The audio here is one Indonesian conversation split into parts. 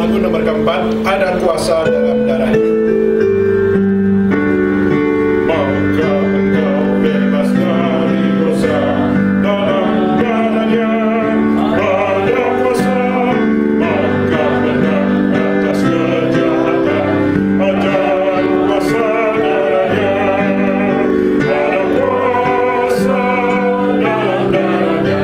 Lagu nomor keempat, ada kuasa dalam darahnya. Maukah engkau bebas dari dosa, dalam darahnya ada kuasa. Maukah menang atas kejahatan, ada kuasa darahnya. Ada kuasa dalam darahnya.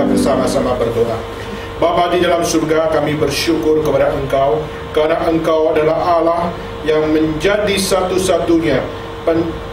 Bersama-sama berdoa. Bapa di dalam surga, kami bersyukur kepada Engkau karena Engkau adalah Allah yang menjadi satu-satunya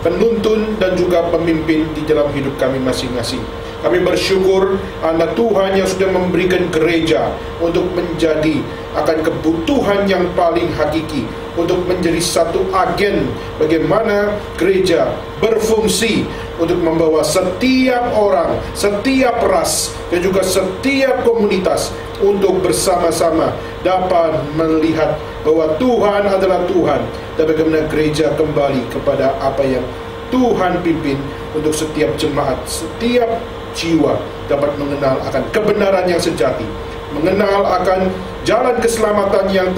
penuntun dan juga pemimpin di dalam hidup kami masing-masing. Kami bersyukur anak Tuhan yang sudah memberikan gereja untuk menjadi akan kebutuhan yang paling hakiki, untuk menjadi satu agen bagaimana gereja berfungsi untuk membawa setiap orang, setiap ras, dan juga setiap komunitas untuk bersama-sama dapat melihat bahwa Tuhan adalah Tuhan, dan bagaimana gereja kembali kepada apa yang Tuhan pimpin untuk setiap jemaat, setiap jiwa dapat mengenal akan kebenaran yang sejati, mengenal akan jalan keselamatan yang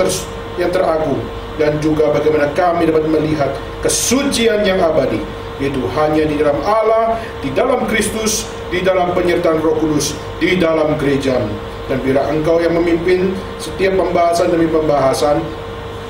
teragung, dan juga bagaimana kami dapat melihat kesucian yang abadi, yaitu hanya di dalam Allah, di dalam Kristus, di dalam penyertaan Roh Kudus, di dalam gereja-Mu. Dan bila Engkau yang memimpin setiap pembahasan demi pembahasan,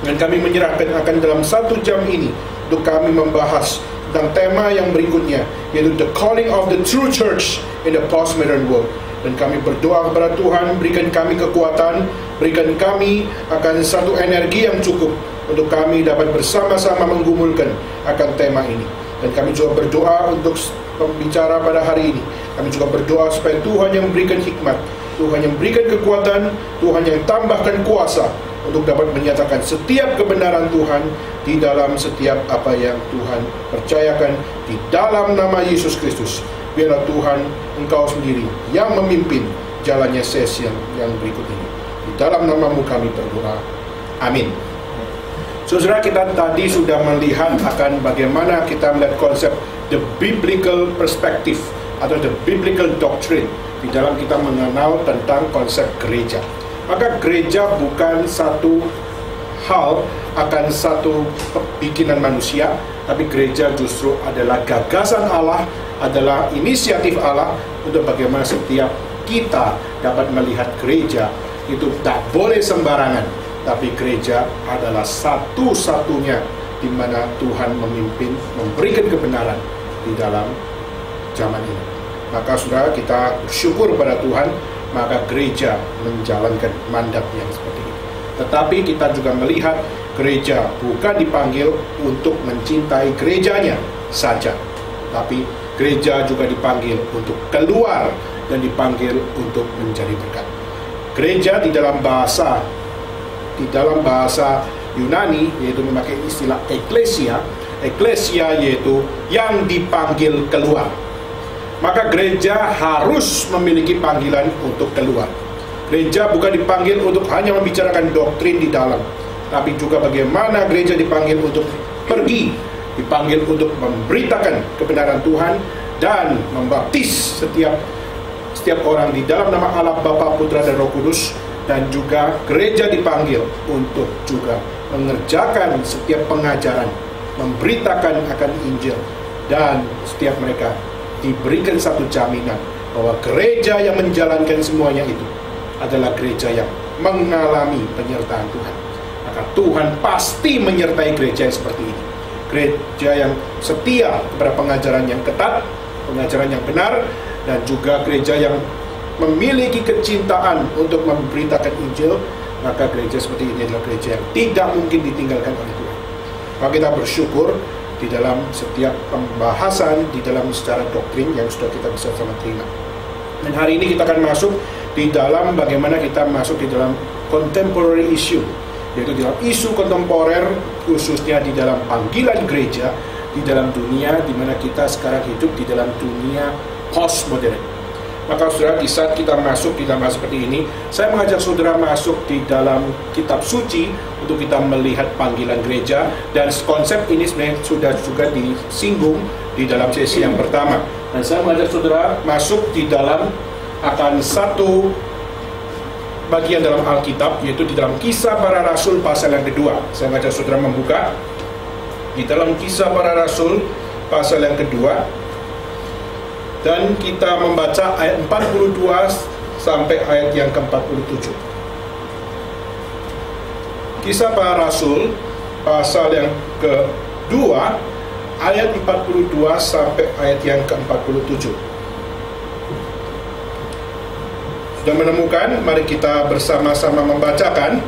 dan kami menyerahkan akan dalam 1 jam ini untuk kami membahas tentang tema yang berikutnya, yaitu The Calling of the True Church in the Postmodern World. Dan kami berdoa kepada Tuhan, berikan kami kekuatan, berikan kami akan satu energi yang cukup untuk kami dapat bersama-sama menggumulkan akan tema ini. Dan kami juga berdoa untuk pembicara pada hari ini. Kami juga berdoa supaya Tuhan yang memberikan hikmat, Tuhan yang memberikan kekuatan, Tuhan yang tambahkan kuasa untuk dapat menyatakan setiap kebenaran Tuhan di dalam setiap apa yang Tuhan percayakan di dalam nama Yesus Kristus. Biarlah Tuhan Engkau sendiri yang memimpin jalannya sesi yang berikut ini. Di dalam nama-Mu kami berdoa. Amin. Saudara, kita tadi sudah melihat akan bagaimana kita melihat konsep the biblical perspective atau the biblical doctrine di dalam kita mengenal tentang konsep gereja. Maka gereja bukan satu hal akan satu bikinan manusia, tapi gereja justru adalah gagasan Allah, adalah inisiatif Allah untuk bagaimana setiap kita dapat melihat gereja itu tak boleh sembarangan, tapi gereja adalah satu-satunya di mana Tuhan memimpin, memberikan kebenaran di dalam zaman ini. Maka saudara, kita bersyukur pada Tuhan, maka gereja menjalankan mandat yang seperti ini. Tetapi kita juga melihat gereja bukan dipanggil untuk mencintai gerejanya saja, tapi gereja juga dipanggil untuk keluar dan dipanggil untuk menjadi berkat. Gereja di dalam bahasa Yunani yaitu memakai istilah eklesia. Eklesia yaitu yang dipanggil keluar. Maka gereja harus memiliki panggilan untuk keluar. Gereja bukan dipanggil untuk hanya membicarakan doktrin di dalam, tapi juga bagaimana gereja dipanggil untuk pergi, dipanggil untuk memberitakan kebenaran Tuhan dan membaptis setiap orang di dalam nama Allah Bapa, Putra, dan Roh Kudus. Dan juga gereja dipanggil untuk juga mengerjakan setiap pengajaran, memberitakan akan Injil, dan setiap mereka diberikan satu jaminan bahwa gereja yang menjalankan semuanya itu adalah gereja yang mengalami penyertaan Tuhan. Maka Tuhan pasti menyertai gereja yang seperti ini, gereja yang setia kepada pengajaran yang ketat, pengajaran yang benar, dan juga gereja yang memiliki kecintaan untuk memberitakan Injil. Maka gereja seperti ini adalah gereja yang tidak mungkin ditinggalkan oleh Tuhan. Maka kita bersyukur di dalam setiap pembahasan, di dalam secara doktrin yang sudah kita bisa sama terima. Dan hari ini kita akan masuk di dalam bagaimana kita masuk di dalam contemporary issue, yaitu di dalam isu kontemporer, khususnya di dalam panggilan gereja di dalam dunia di mana kita sekarang hidup di dalam dunia postmodern. Maka saudara, di saat kita masuk di dalam hal seperti ini, saya mengajak saudara masuk di dalam kitab suci untuk kita melihat panggilan gereja. Dan konsep ini sebenarnya sudah juga disinggung di dalam sesi yang pertama. Dan saya mengajak saudara masuk di dalam akan satu bagian dalam Alkitab, yaitu di dalam Kisah Para Rasul pasal yang kedua. Saya mengajak saudara membuka di dalam Kisah Para Rasul pasal yang kedua. Dan kita membaca ayat 42 sampai ayat yang ke-47. Kisah Para Rasul pasal yang kedua ayat 42 sampai ayat yang ke-47. Sudah menemukan? Mari kita bersama-sama membacakan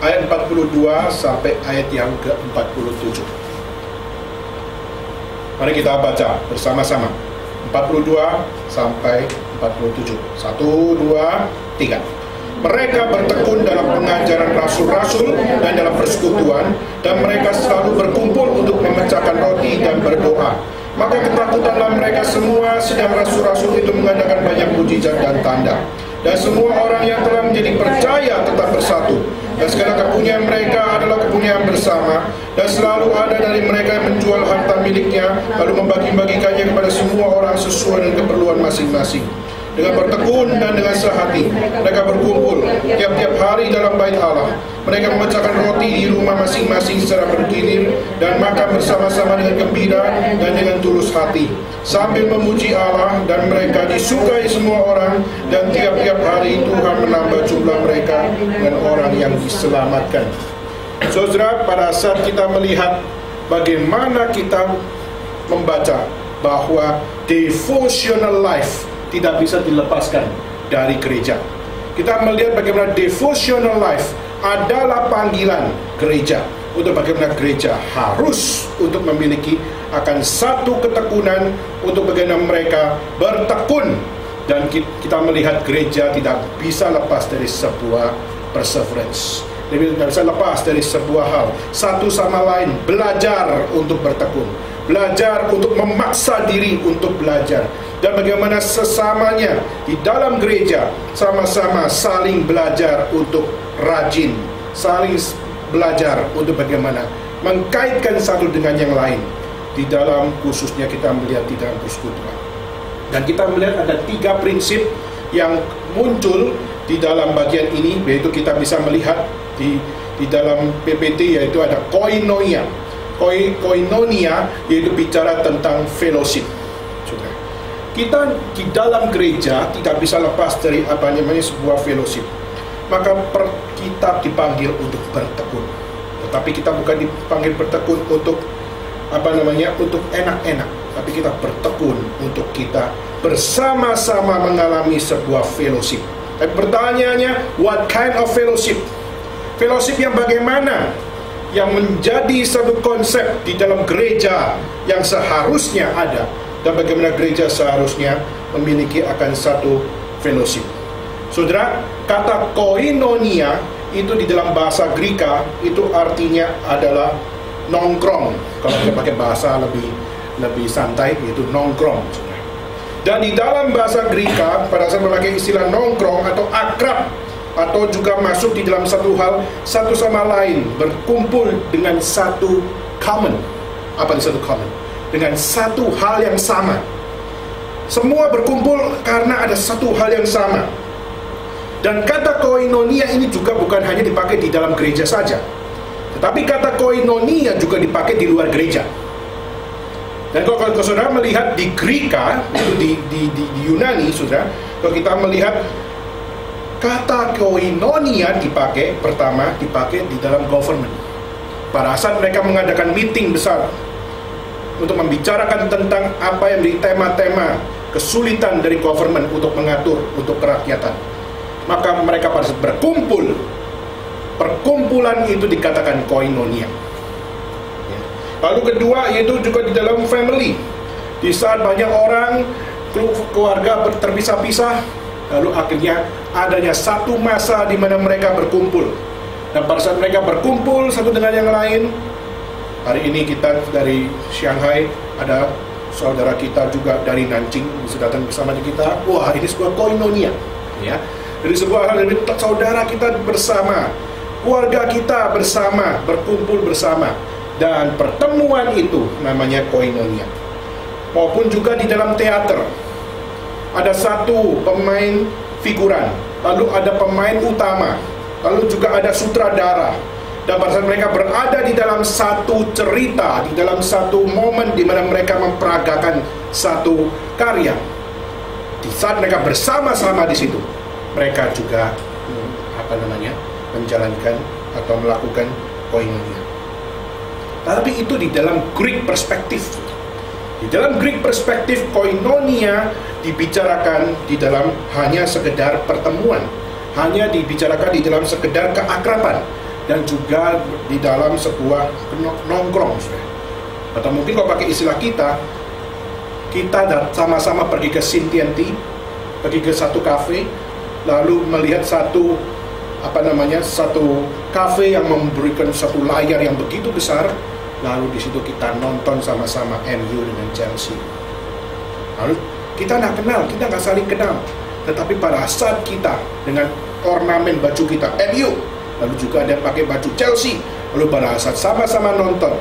ayat 42 sampai ayat yang ke-47. Mari kita baca bersama-sama. 42 sampai 47. 1, 2, 3. Mereka bertekun dalam pengajaran rasul-rasul dan dalam persekutuan, dan mereka selalu berkumpul untuk memecahkan roti dan berdoa. Maka ketakutanlah mereka semua, sedang rasul-rasul itu mengadakan banyak mujizat dan tanda. Dan semua orang yang telah menjadi percaya tetap bersatu. Dan segala kepunyaan mereka adalah kepunyaan bersama. Dan selalu ada dari mereka yang menjual harta miliknya, lalu membagi-bagikannya kepada semua orang sesuai dengan keperluan masing-masing. Dengan bertekun dan dengan sehati, mereka berkumpul tiap-tiap hari dalam bait Allah. Mereka memecahkan roti di rumah masing-masing secara bergilir dan makan bersama-sama dengan gembira dan dengan tulus hati, sambil memuji Allah. Dan mereka disukai semua orang, dan tiap-tiap hari Tuhan menambah jumlah mereka dengan orang yang diselamatkan. Saudara, pada saat kita melihat bagaimana kita membaca bahwa devotional life tidak bisa dilepaskan dari gereja. Kita melihat bagaimana devotional life adalah panggilan gereja, untuk bagaimana gereja harus untuk memiliki akan satu ketekunan, untuk bagaimana mereka bertekun. Dan kita melihat gereja tidak bisa lepas dari sebuah perseverance. Dia tidak bisa lepas dari sebuah hal, satu sama lain belajar untuk bertekun, belajar untuk memaksa diri untuk belajar. Dan bagaimana sesamanya di dalam gereja sama-sama saling belajar untuk rajin, saling belajar untuk bagaimana mengkaitkan satu dengan yang lain. Di dalam khususnya kita melihat di dalam persekutuan. Dan kita melihat ada 3 prinsip yang muncul di dalam bagian ini, yaitu kita bisa melihat di dalam PPT, yaitu ada koinonia. Koinonia yaitu bicara tentang fellowship. Kita di dalam gereja tidak bisa lepas dari apa namanya sebuah fellowship. Maka kita dipanggil untuk bertekun. Tetapi kita bukan dipanggil bertekun untuk untuk enak-enak, tapi kita bertekun untuk kita bersama-sama mengalami sebuah fellowship. Tapi pertanyaannya, what kind of fellowship? Fellowship yang bagaimana? Yang menjadi satu konsep di dalam gereja yang seharusnya ada. Dan bagaimana gereja seharusnya memiliki akan satu fellowship. Saudara, kata koinonia itu di dalam bahasa Greka itu artinya adalah nongkrong. Kalau kita pakai bahasa lebih santai, yaitu nongkrong. Dan di dalam bahasa Greka, pada saat memakai istilah nongkrong atau akrab, atau juga masuk di dalam satu hal, satu sama lain, berkumpul dengan satu common. Apa itu satu common? Dengan satu hal yang sama. Semua berkumpul karena ada pada satu hal yang sama. Dan kata koinonia ini juga bukan hanya dipakai di dalam gereja saja, tetapi kata koinonia juga dipakai di luar gereja. Dan kalau saudara melihat di Greka, itu di Yunani, saudara, kalau kita melihat kata koinonia dipakai, pertama dipakai di dalam government. Pada saat mereka mengadakan meeting besar untuk membicarakan tentang apa yang menjadi tema-tema kesulitan dari government untuk mengatur untuk kerakyatan, maka mereka pada saat berkumpul, perkumpulan itu dikatakan koinonia. Lalu kedua, yaitu juga di dalam family. Di saat banyak orang, keluarga terpisah-pisah, lalu akhirnya adanya satu masa di mana mereka berkumpul. Dan pada saat mereka berkumpul satu dengan yang lain, hari ini kita dari Shanghai, ada saudara kita juga dari Nanjing bisa datang bersama kita. Wah, ini sebuah koinonia, ya. Dari sebuah hal dari saudara kita bersama, keluarga kita bersama, berkumpul bersama. Dan pertemuan itu namanya koinonia. Maupun juga di dalam teater, ada satu pemain figuran, lalu ada pemain utama, lalu juga ada sutradara. Dan pada saat mereka berada di dalam satu cerita, di dalam satu momen di mana mereka memperagakan satu karya, di saat mereka bersama-sama di situ, mereka juga menjalankan atau melakukan koinonia. Tapi itu di dalam Greek perspektif. Di dalam Greek perspektif, koinonia dibicarakan di dalam hanya sekedar pertemuan, hanya dibicarakan di dalam sekedar keakraban, dan juga di dalam sebuah nongkrong. Atau mungkin kalau pakai istilah kita sama-sama pergi ke Sintianti, pergi ke satu kafe, lalu melihat satu kafe yang memberikan satu layar yang begitu besar. Lalu di situ kita nonton sama-sama MU dengan Chelsea. Lalu kita nggak kenal, kita nggak saling kenal. Tetapi pada saat kita dengan ornamen baju kita MU, lalu juga ada pakai baju Chelsea, lalu pada saat sama-sama nonton,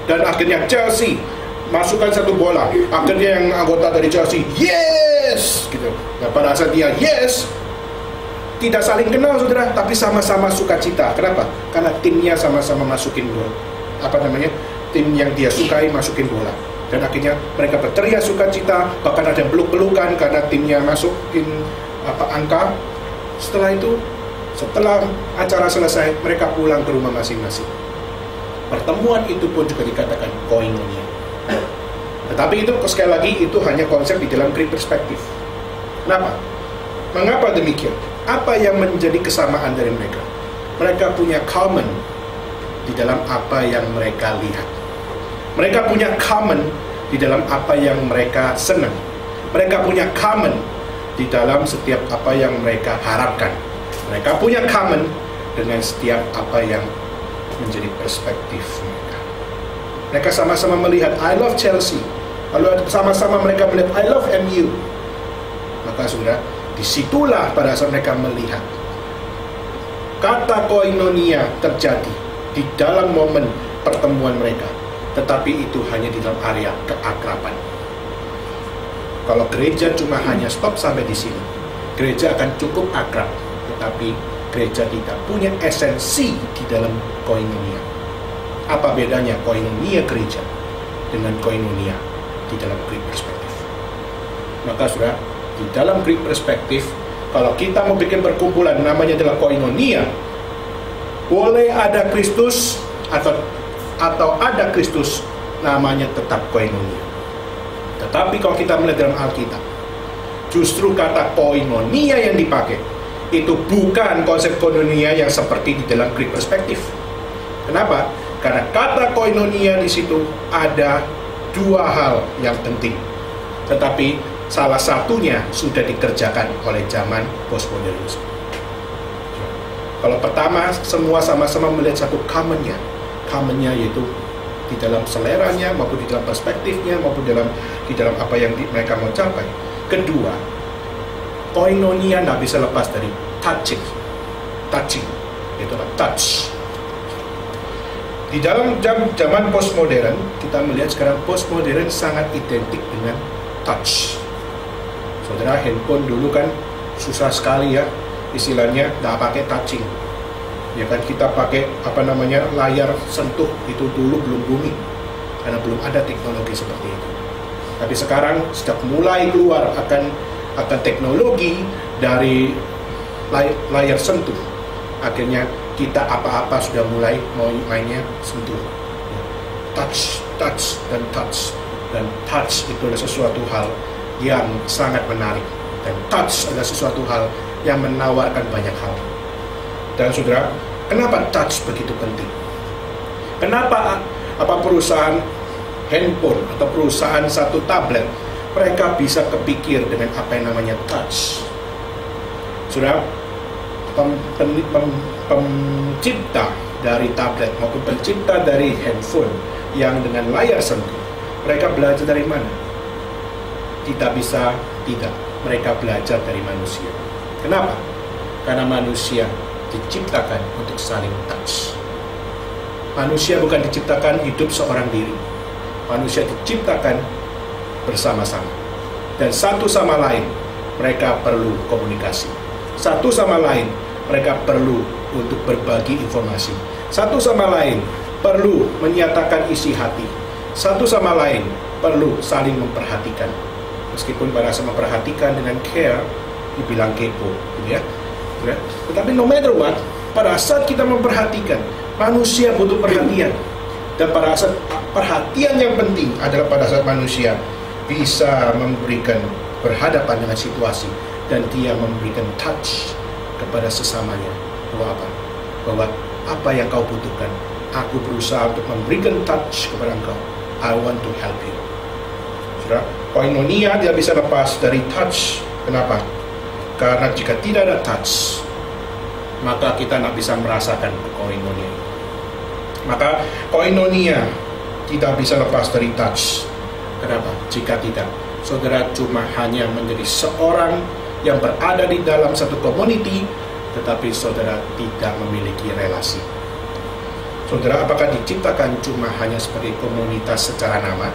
dan akhirnya Chelsea masukkan satu bola, akhirnya yang anggota dari Chelsea yes, gitu. Nah, pada saat dia yes, tidak saling kenal saudara, tapi sama-sama sukacita. Kenapa? Karena timnya sama-sama masukin gol. Tim yang dia sukai masukin bola, dan akhirnya mereka berteriak sukacita, bahkan ada peluk-pelukan karena timnya masukin angka. Setelah itu, setelah acara selesai, mereka pulang ke rumah masing-masing. Pertemuan itu pun juga dikatakan koinonia. Tetapi itu sekali lagi itu hanya konsep di dalam Greek perspektif. Kenapa? Mengapa demikian? Apa yang menjadi kesamaan dari mereka? Mereka punya common di dalam apa yang mereka lihat. Mereka punya common di dalam apa yang mereka senang. Mereka punya common di dalam setiap apa yang mereka harapkan. Mereka punya common dengan setiap apa yang menjadi perspektif mereka. Mereka sama-sama melihat I love Chelsea, lalu sama-sama mereka melihat I love MU. Maka sudah disitulah pada saat mereka melihat kata koinonia terjadi di dalam momen pertemuan mereka, tetapi itu hanya di dalam area keakraban. Kalau gereja cuma hanya stop sampai di sini, gereja akan cukup akrab, tetapi gereja tidak punya esensi di dalam koinonia. Apa bedanya koinonia gereja dengan koinonia di dalam Greek perspektif? Maka sudah di dalam Greek perspektif, kalau kita mau bikin perkumpulan namanya adalah koinonia, boleh ada Kristus atau ada Kristus, namanya tetap koinonia. Tetapi kalau kita melihat dalam Alkitab, justru kata koinonia yang dipakai itu bukan konsep koinonia yang seperti di dalam Greek perspektif. Kenapa? Karena kata koinonia di situ ada dua hal yang penting, tetapi salah satunya sudah dikerjakan oleh zaman postmodernisme. Kalau pertama, semua sama-sama melihat satu commonnya yaitu di dalam seleranya, maupun di dalam perspektifnya, maupun di dalam apa yang mereka mau capai. Kedua, koinonia nggak bisa lepas dari touching, itu touch. Di dalam zaman postmodern, kita melihat sekarang postmodern sangat identik dengan touch. Saudara, handphone dulu kan susah sekali ya, istilahnya nggak pakai touching. Ya kan, kita pakai layar sentuh, itu dulu belum booming karena belum ada teknologi seperti itu. Tapi sekarang sejak mulai keluar akan teknologi dari layar sentuh, akhirnya kita apa-apa sudah mulai mau mainnya sentuh. Touch dan touch itu adalah sesuatu hal yang sangat menarik, dan touch adalah sesuatu hal yang menawarkan banyak hal. Dan saudara, kenapa touch begitu penting? Kenapa perusahaan handphone atau perusahaan satu tablet mereka bisa kepikir dengan apa yang namanya touch? Saudara, pencipta dari tablet maupun pencipta dari handphone yang dengan layar sentuh, mereka belajar dari mana? Tidak bisa tidak, mereka belajar dari manusia. Kenapa? Karena manusia diciptakan untuk saling touch. Manusia bukan diciptakan hidup seorang diri. Manusia diciptakan bersama-sama. Dan satu sama lain mereka perlu komunikasi. Satu sama lain mereka perlu untuk berbagi informasi. Satu sama lain perlu menyatakan isi hati. Satu sama lain perlu saling memperhatikan. Meskipun pada saat memperhatikan dengan care dibilang kepo, gitu ya. Tetapi no matter what, pada saat kita memperhatikan, manusia butuh perhatian. Dan pada saat perhatian yang penting adalah pada saat manusia bisa memberikan berhadapan dengan situasi dan dia memberikan touch kepada sesamanya. Bahwa apa yang kau butuhkan, aku berusaha untuk memberikan touch kepada engkau. I want to help you. Saudara, koinonia tidak bisa lepas dari touch. Kenapa? Karena jika tidak ada touch, maka kita tidak bisa merasakan koinonia. Maka koinonia tidak bisa lepas dari touch. Kenapa? Jika tidak, saudara cuma hanya menjadi seorang yang berada di dalam satu community, tetapi saudara tidak memiliki relasi. Saudara, apakah diciptakan cuma hanya sebagai komunitas secara nama,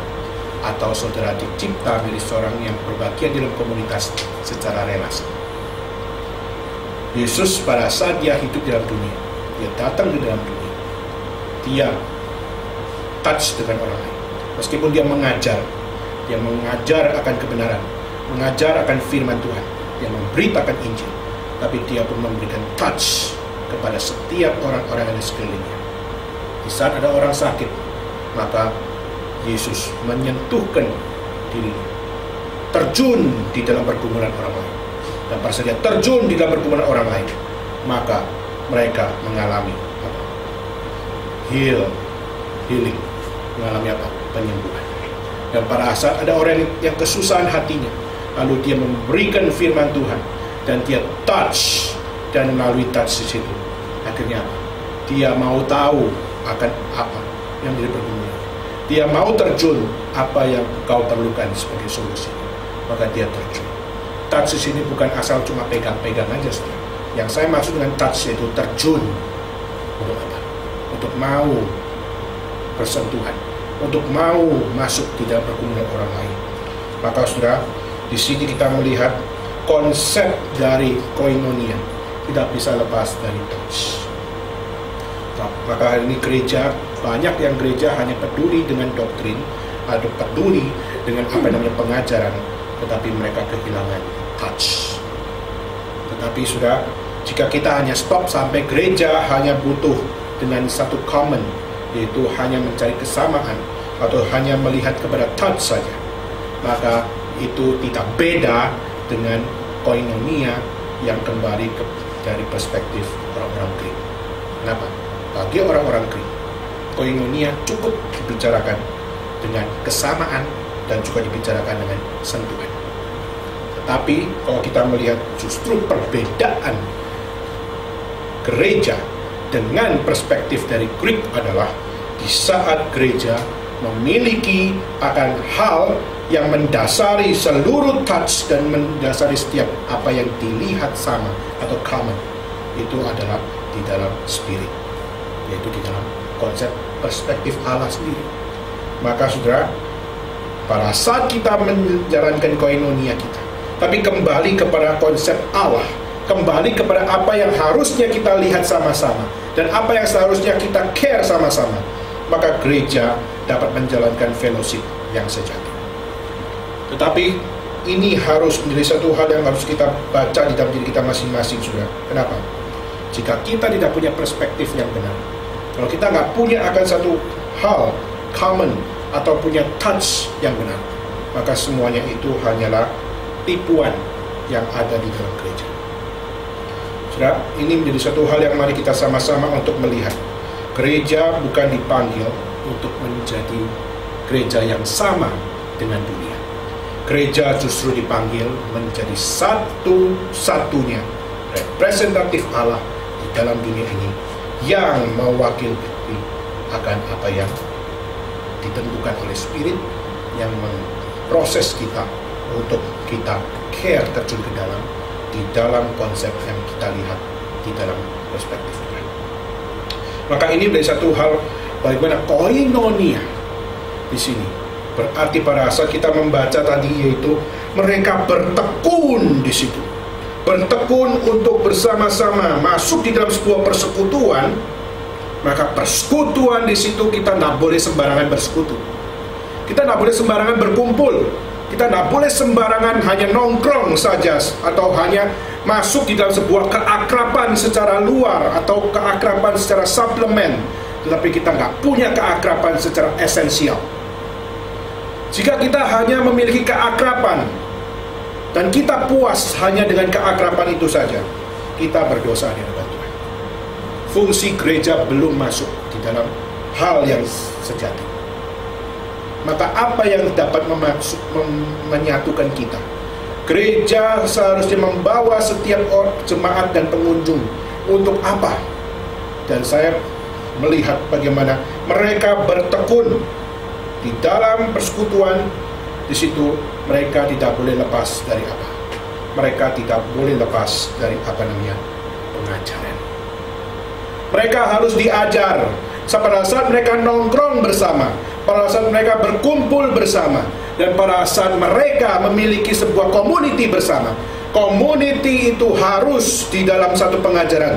atau saudara dicipta menjadi seorang yang berbagian dalam komunitas secara relasi? Yesus pada saat dia hidup di dalam dunia, dia datang di dalam dunia, dia touch dengan orang lain. Meskipun dia mengajar akan kebenaran, mengajar akan firman Tuhan, dia memberitakan Injil, tapi dia pun memberikan touch kepada setiap orang-orang yang di sekelilingnya. Di saat ada orang sakit, maka Yesus menyentuhkan dirinya, terjun di dalam pergumulan orang lain. Dan pada saat dia terjun di dalam pergumulan orang lain, maka mereka mengalami healing, mengalami penyembuhan. Dan pada saat ada orang yang kesusahan hatinya, lalu dia memberikan firman Tuhan dan dia touch, dan melalui touch di situ, akhirnya dia mau tahu akan apa yang menjadi pergumulan. Dia mau terjun apa yang kau perlukan sebagai solusi, maka dia terjun. Touch di sini bukan asal cuma pegang-pegang aja, saudara. Yang saya maksud dengan touch itu terjun untuk apa? Untuk mau bersentuhan, untuk mau masuk di dalam pergumulan orang lain. Maka saudara, di sini kita melihat konsep dari koinonia tidak bisa lepas dari touch. Maka hari ini gereja, banyak yang gereja hanya peduli dengan doktrin atau peduli dengan apa namanya pengajaran, tetapi mereka kehilangan touch. Tetapi sudah, jika kita hanya stop sampai gereja hanya butuh dengan satu common, yaitu hanya mencari kesamaan atau hanya melihat kepada touch saja, maka itu tidak beda dengan koinonia yang kembali dari perspektif orang-orang Greek. Kenapa? Bagi orang-orang Greek, koinonia cukup dibicarakan dengan kesamaan dan juga dibicarakan dengan sentuhan. Tetapi kalau kita melihat justru perbedaan gereja dengan perspektif dari Greek adalah di saat gereja memiliki akan hal yang mendasari seluruh touch dan mendasari setiap apa yang dilihat sama atau common, itu adalah di dalam spirit, yaitu di dalam konsep perspektif Allah sendiri. Maka saudara, pada saat kita menjalankan koinonia kita, tapi kembali kepada konsep Allah, kembali kepada apa yang harusnya kita lihat sama-sama dan apa yang seharusnya kita care sama-sama, maka gereja dapat menjalankan fellowship yang sejati. Tetapi ini harus menjadi satu hal yang harus kita baca di dalam diri kita masing-masing, saudara. Kenapa? Jika kita tidak punya perspektif yang benar, kalau kita nggak punya akan satu hal common atau punya touch yang benar, maka semuanya itu hanyalah tipuan yang ada di dalam gereja. Saudara, ini menjadi satu hal yang mari kita sama-sama untuk melihat. Gereja bukan dipanggil untuk menjadi gereja yang sama dengan dunia. Gereja justru dipanggil menjadi satu-satunya representatif Allah di dalam dunia ini yang mewakili akan apa yang ditentukan oleh Spirit yang memproses kita untuk kita care terjun ke dalam di dalam konsep yang kita lihat di dalam perspektif Tuhan. Maka ini menjadi satu hal bagaimana koinonia di sini. Berarti pada saat kita membaca tadi, yaitu mereka bertekun di situ, bertekun untuk bersama-sama masuk di dalam sebuah persekutuan. Maka persekutuan di situ kita tidak boleh sembarangan bersekutu, kita tidak boleh sembarangan berkumpul, kita tidak boleh sembarangan hanya nongkrong saja atau hanya masuk di dalam sebuah keakraban secara luar atau keakraban secara suplemen, tetapi kita nggak punya keakraban secara esensial. Jika kita hanya memiliki keakraban dan kita puas hanya dengan keakraban itu saja, kita berdosa di hadapan Tuhan. Fungsi gereja belum masuk di dalam hal yang sejati. Maka apa yang dapat menyatukan kita? Gereja seharusnya membawa setiap jemaat dan pengunjung untuk apa? Dan saya melihat bagaimana mereka bertekun di dalam persekutuan. Di situ mereka tidak boleh lepas dari apa? Mereka tidak boleh lepas dari pengajaran. Mereka harus diajar. Pada saat mereka nongkrong bersama, pada saat mereka berkumpul bersama, dan pada saat mereka memiliki sebuah community bersama, community itu harus di dalam satu pengajaran.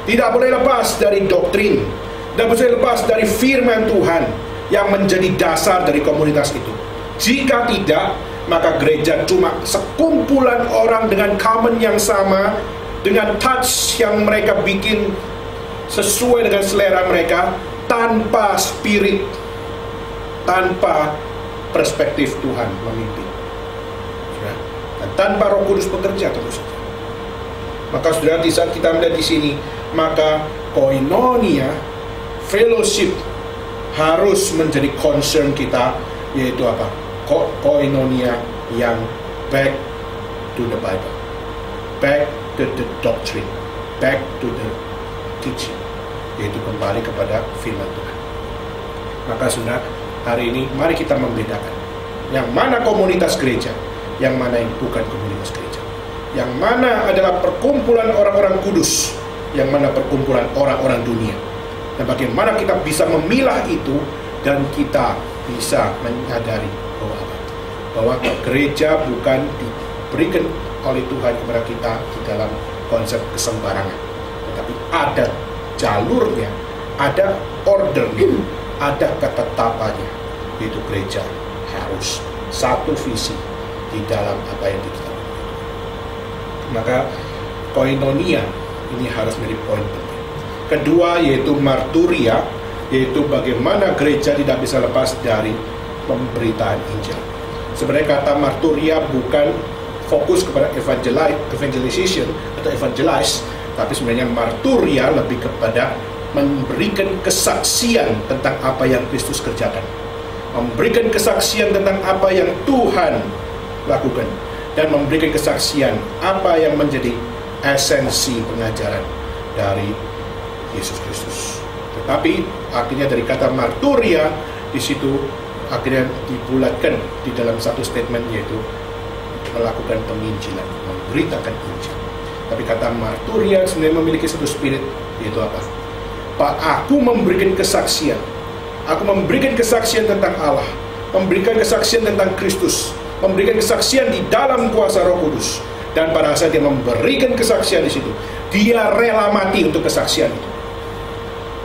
Tidak boleh lepas dari doktrin, tidak boleh lepas dari firman Tuhan yang menjadi dasar dari komunitas itu. Jika tidak, maka gereja cuma sekumpulan orang dengan common yang sama, dengan touch yang mereka bikin sesuai dengan selera mereka, tanpa spirit, tanpa perspektif Tuhan memimpin, dan tanpa Roh Kudus bekerja terus. Maka saudara, di saat kita melihat di sini, maka koinonia, fellowship harus menjadi concern kita, yaitu apa? Koinonia yang back to the Bible, back to the doctrine, back to the teaching, yaitu kembali kepada firman Tuhan. Maka saudara, hari ini mari kita membedakan yang mana komunitas gereja, yang mana yang bukan komunitas gereja, yang mana adalah perkumpulan orang-orang kudus, yang mana perkumpulan orang-orang dunia. Dan bagaimana kita bisa memilah itu dan kita bisa menyadari bahwa gereja bukan diberikan oleh Tuhan kepada kita di dalam konsep kesembarangan, tetapi ada jalurnya, ada ordernya, ada ketetapannya, yaitu gereja harus satu visi di dalam apa yang kita lakukan. Maka koinonia ini harus menjadi poin penting. Kedua, yaitu marturia, yaitu bagaimana gereja tidak bisa lepas dari pemberitaan Injil. Sebenarnya kata marturia bukan fokus kepada evangelization atau evangelize, tapi sebenarnya marturia lebih kepada memberikan kesaksian tentang apa yang Kristus kerjakan, memberikan kesaksian tentang apa yang Tuhan lakukan, dan memberikan kesaksian apa yang menjadi esensi pengajaran dari Yesus Kristus. Tetapi akhirnya dari kata marturia di situ akhirnya dibulatkan di dalam satu statement, yaitu melakukan penginjilan, memberitakan Injil. Tapi kata marturia sebenarnya memiliki satu spirit, yaitu apa? Aku memberikan kesaksian. Aku memberikan kesaksian tentang Allah, memberikan kesaksian tentang Kristus, memberikan kesaksian di dalam kuasa Roh Kudus. Dan pada saat dia memberikan kesaksian di situ, dia rela mati untuk kesaksian itu.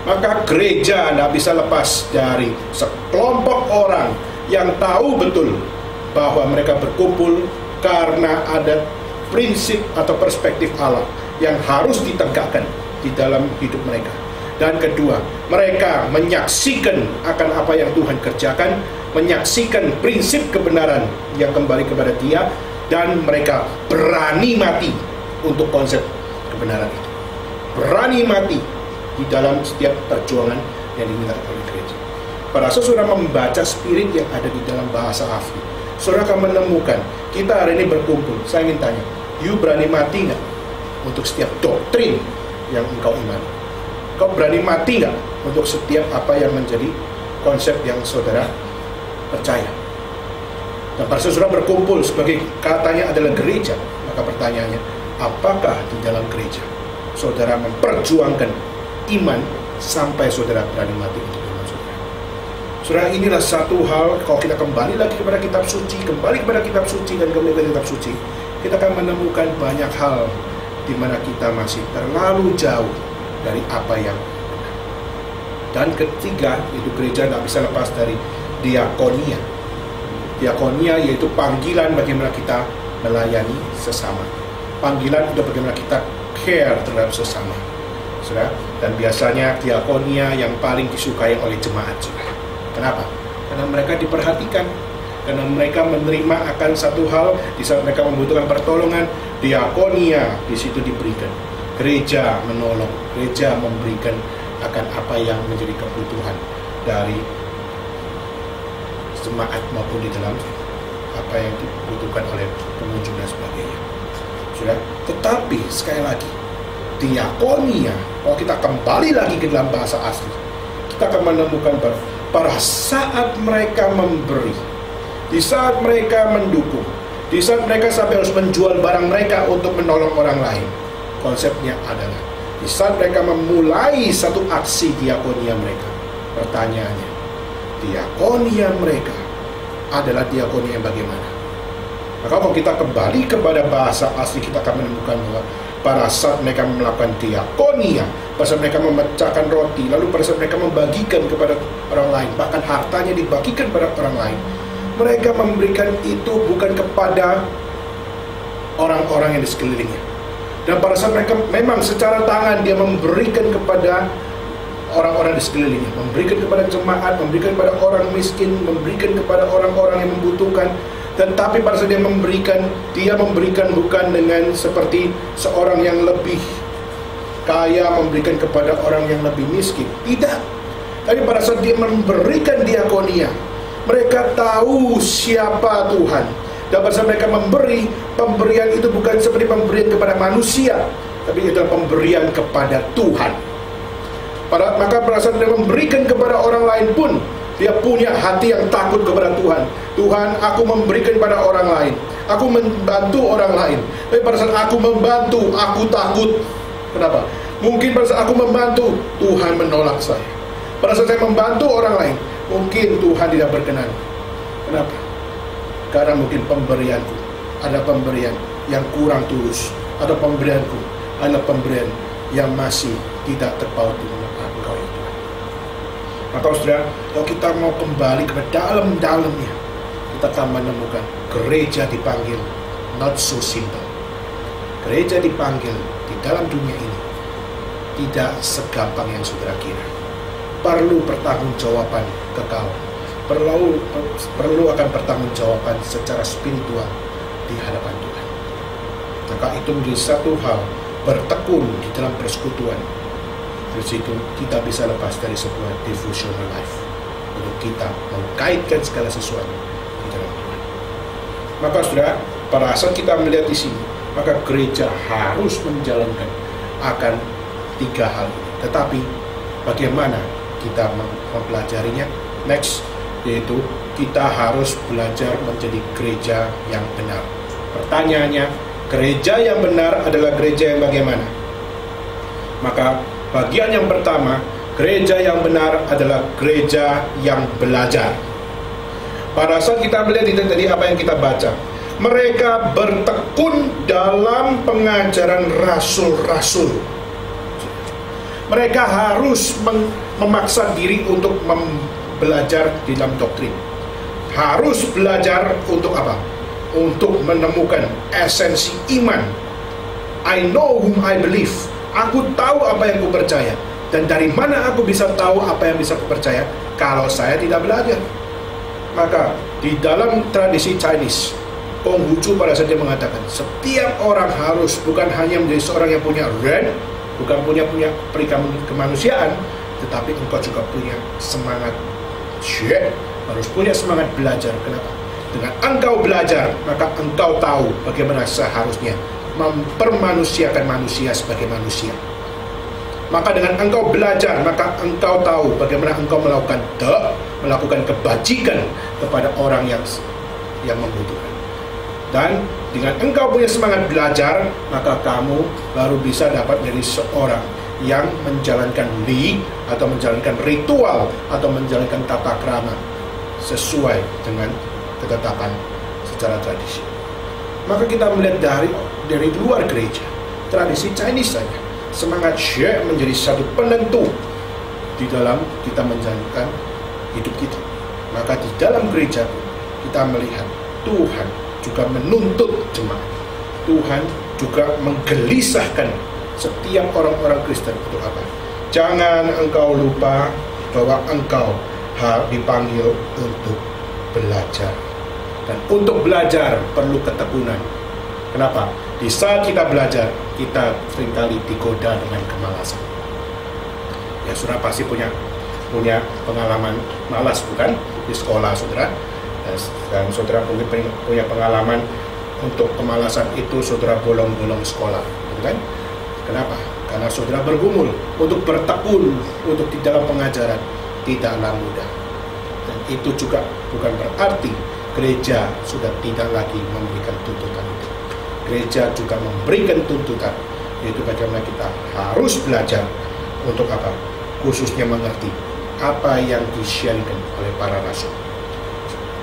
Maka gereja tidak bisa lepas dari sekelompok orang yang tahu betul bahwa mereka berkumpul karena ada prinsip atau perspektif Allah yang harus ditegakkan di dalam hidup mereka. Dan kedua, mereka menyaksikan akan apa yang Tuhan kerjakan, menyaksikan prinsip kebenaran yang kembali kepada Dia, dan mereka berani mati untuk konsep kebenaran itu. Berani mati di dalam setiap perjuangan yang diminta oleh gereja. Pada saat saudara membaca spirit yang ada di dalam bahasa asli, saudara akan menemukan, kita hari ini berkumpul, saya ingin tanya, you berani mati nggak untuk setiap doktrin yang engkau imani? Kau berani mati nggak untuk setiap apa yang menjadi konsep yang saudara percaya? Dan pada saat saudara berkumpul sebagai katanya adalah gereja, maka pertanyaannya, apakah di dalam gereja saudara memperjuangkan iman sampai saudara berani mati untuk iman saudara? Saudara, inilah satu hal, kalau kita kembali lagi kepada kitab suci, kembali kepada kitab suci dan kembali kepada kitab suci, kita akan menemukan banyak hal di mana kita masih terlalu jauh dari apa yang benar. Dan ketiga, itu gereja tidak bisa lepas dari diakonia. Diakonia yaitu panggilan bagaimana kita melayani sesama. Panggilan untuk bagaimana kita care terhadap sesama. Saudara, dan biasanya diakonia yang paling disukai oleh jemaat, saudara. Kenapa? Karena mereka diperhatikan, karena mereka menerima akan satu hal di saat mereka membutuhkan pertolongan, diakonia di situ diberikan. Gereja menolong, gereja memberikan akan apa yang menjadi kebutuhan dari jemaat maupun di dalam apa yang dibutuhkan oleh pengunjung dan sebagainya. Sudah, tetapi sekali lagi, diakonia, kalau kita kembali lagi ke dalam bahasa asli, kita akan menemukan pada saat mereka memberi, di saat mereka mendukung, di saat mereka sampai harus menjual barang mereka untuk menolong orang lain. Konsepnya adalah di saat mereka memulai satu aksi diakonia mereka. Pertanyaannya, diakonia mereka adalah diakonia yang bagaimana? Maka kalau kita kembali kepada bahasa asli, kita akan menemukan bahwa pada saat mereka melakukan diakonia, pada saat mereka memecahkan roti, lalu pada saat mereka membagikan kepada orang lain, bahkan hartanya dibagikan kepada orang lain, mereka memberikan itu bukan kepada orang-orang yang di sekelilingnya. Dan pada saat mereka memang secara tangan dia memberikan kepada orang-orang di sekelilingnya, memberikan kepada jemaat, memberikan kepada orang miskin, memberikan kepada orang-orang yang membutuhkan. Tetapi pada saat dia memberikan bukan dengan seperti seorang yang lebih kaya memberikan kepada orang yang lebih miskin. Tidak. Tapi pada saat dia memberikan diakonia, mereka tahu siapa Tuhan. Dan pada saat mereka memberi, pemberian itu bukan seperti pemberian kepada manusia, tapi itu adalah pemberian kepada Tuhan. Maka pada saat dia memberikan kepada orang lain pun, dia punya hati yang takut kepada Tuhan. Tuhan, aku memberikan kepada orang lain, aku membantu orang lain. Tapi pada saat aku membantu, aku takut. Kenapa? Mungkin pada saat aku membantu, Tuhan menolak saya. Pada saat saya membantu orang lain, mungkin Tuhan tidak berkenan. Kenapa? Karena mungkin pemberianku adalah pemberian yang kurang tulus, atau pemberianku adalah pemberian yang masih tidak terpaut di mata Engkau ya Tuhan. Maka saudara, kalau kita mau kembali ke dalam-dalamnya, kita akan menemukan gereja dipanggil not so simple. Gereja dipanggil di dalam dunia ini tidak segampang yang saudara kira. Perlu pertanggungjawaban kekal. Perlu akan pertanggungjawaban secara spiritual di hadapan Tuhan. Maka itu menjadi satu hal, bertekun di dalam persekutuan. Dari situ kita bisa lepas dari sebuah devotional life, untuk kita mengkaitkan segala sesuatu di dalam Tuhan. Maka saudara, pada saat kita melihat di sini, maka gereja harus menjalankan akan tiga hal ini. Tetapi bagaimana kita mempelajarinya? Next, yaitu kita harus belajar menjadi gereja yang benar. Pertanyaannya, gereja yang benar adalah gereja yang bagaimana? Maka bagian yang pertama, gereja yang benar adalah gereja yang belajar. Pada saat kita melihat itu tadi apa yang kita baca, mereka bertekun dalam pengajaran rasul-rasul. Mereka harus memaksa diri untuk belajar di dalam doktrin. Harus belajar untuk apa? Untuk menemukan esensi iman. I know whom I believe. Aku tahu apa yang aku percaya. Dan dari mana aku bisa tahu apa yang bisa aku percaya kalau saya tidak belajar? Maka di dalam tradisi Chinese, Konghucu pada saat dia mengatakan setiap orang harus bukan hanya menjadi seorang yang punya ren, bukan punya kemanusiaan, tetapi engkau juga punya semangat xue, harus punya semangat belajar. Kenapa? Dengan engkau belajar, maka engkau tahu bagaimana seharusnya mempermanusiakan manusia sebagai manusia. Maka dengan engkau belajar, maka engkau tahu bagaimana engkau melakukan kebajikan kepada orang yang membutuhkan. Dan dengan engkau punya semangat belajar, maka kamu baru bisa dapat menjadi seorang yang menjalankan atau menjalankan ritual atau menjalankan tata krama sesuai dengan ketetapan secara tradisi. Maka kita melihat dari luar gereja, tradisi Chinese saja, semangat xue menjadi satu penentu di dalam kita menjalankan hidup kita. Maka di dalam gereja kita melihat Tuhan juga menuntut jemaat. Tuhan juga menggelisahkan setiap orang-orang Kristen untuk apa? Jangan engkau lupa bahwa engkau dipanggil untuk belajar. Dan untuk belajar perlu ketekunan. Kenapa? Di saat kita belajar, kita seringkali digoda dengan kemalasan. Ya, saudara pasti punya pengalaman malas, bukan? Di sekolah, saudara. Dan saudara mungkin punya pengalaman untuk kemalasan itu, saudara bolong-bolong sekolah, gitu kan? Kenapa? Karena saudara bergumul untuk bertekun untuk di dalam pengajaran tidaklah mudah. Dan itu juga bukan berarti gereja sudah tidak lagi memberikan tuntutan itu. Gereja juga memberikan tuntutan, yaitu bagaimana kita harus belajar untuk apa? Khususnya mengerti apa yang disiarkan oleh para rasul.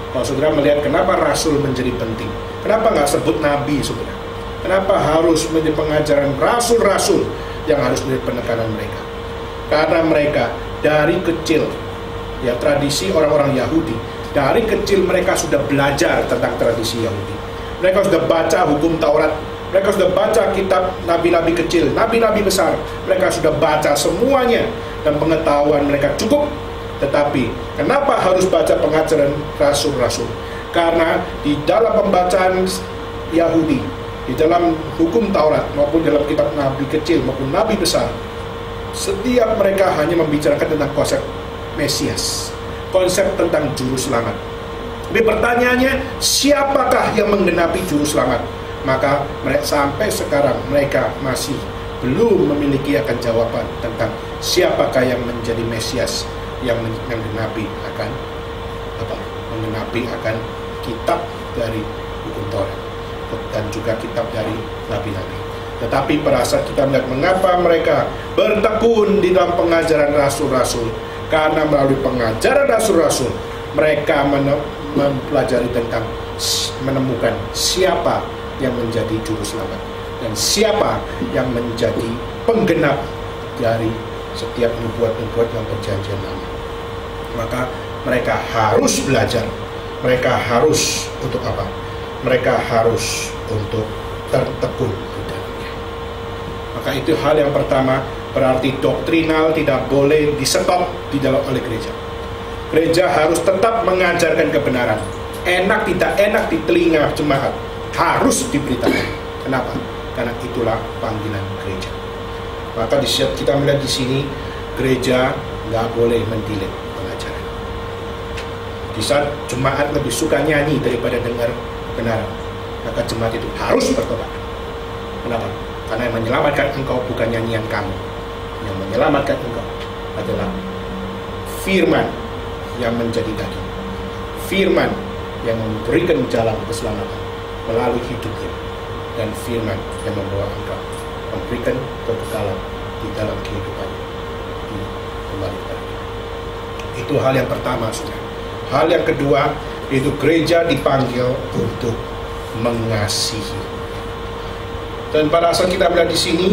Kalau saudara melihat kenapa rasul menjadi penting, kenapa nggak sebut nabi, saudara? Kenapa harus menjadi pengajaran rasul-rasul yang harus menjadi penekanan mereka? Karena mereka dari kecil, ya tradisi orang-orang Yahudi, dari kecil mereka sudah belajar tentang tradisi Yahudi. Mereka sudah baca hukum Taurat, mereka sudah baca kitab nabi-nabi kecil, nabi-nabi besar. Mereka sudah baca semuanya dan pengetahuan mereka cukup. Tetapi kenapa harus baca pengajaran rasul-rasul? Karena di dalam pembacaan Yahudi, di dalam hukum Taurat maupun dalam kitab nabi kecil maupun nabi besar, setiap mereka hanya membicarakan tentang konsep Mesias, konsep tentang juru selamat. Tapi pertanyaannya, siapakah yang menggenapi juru selamat? Maka sampai sekarang mereka masih belum memiliki akan jawaban tentang siapakah yang menjadi Mesias yang menggenapi akan apa? Menggenapi akan kitab dari hukum Taurat dan juga kitab dari nabi-nabi. Tetapi pada saat kita melihat mengapa mereka bertekun di dalam pengajaran rasul-rasul, karena melalui pengajaran rasul-rasul mereka mempelajari tentang menemukan siapa yang menjadi juru selamat dan siapa yang menjadi penggenap dari setiap nubuat-nubuat yang perjanjian lama. Maka mereka harus belajar. Mereka harus untuk apa? Mereka harus untuk tertekun di dalamnya. Maka itu hal yang pertama, berarti doktrinal tidak boleh di-stop di dalam oleh gereja. Gereja harus tetap mengajarkan kebenaran. Enak tidak enak di telinga jemaat, harus diberitakan. Kenapa? Karena itulah panggilan gereja. Maka di saat kita melihat di sini, gereja nggak boleh mendelay pengajaran. Di saat jemaat lebih suka nyanyi daripada dengar kebenaran, maka jemaat itu harus bertobat. Kenapa? Karena yang menyelamatkan engkau bukan nyanyian kamu. Yang menyelamatkan engkau adalah firman yang menjadi daging, firman yang memberikan jalan keselamatan melalui hidupnya, dan firman yang membawa engkau memberikan kekekalan di dalam kehidupan di kembali kepada Dia. Itu hal yang pertama, saudara. Hal yang kedua, Itu gereja dipanggil untuk mengasihi. Dan pada saat kita melihat di sini,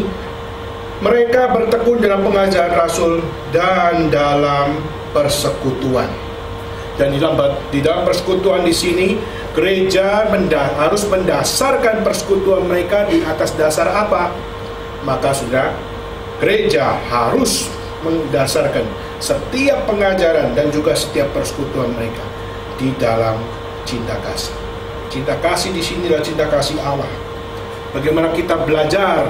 mereka bertekun dalam pengajaran Rasul dan dalam persekutuan. Dan di dalam persekutuan di sini, gereja harus mendasarkan persekutuan mereka di atas dasar apa? Maka saudara, gereja harus mendasarkan setiap pengajaran dan juga setiap persekutuan mereka di dalam cinta kasih. Cinta kasih di sini adalah cinta kasih Allah. Bagaimana kita belajar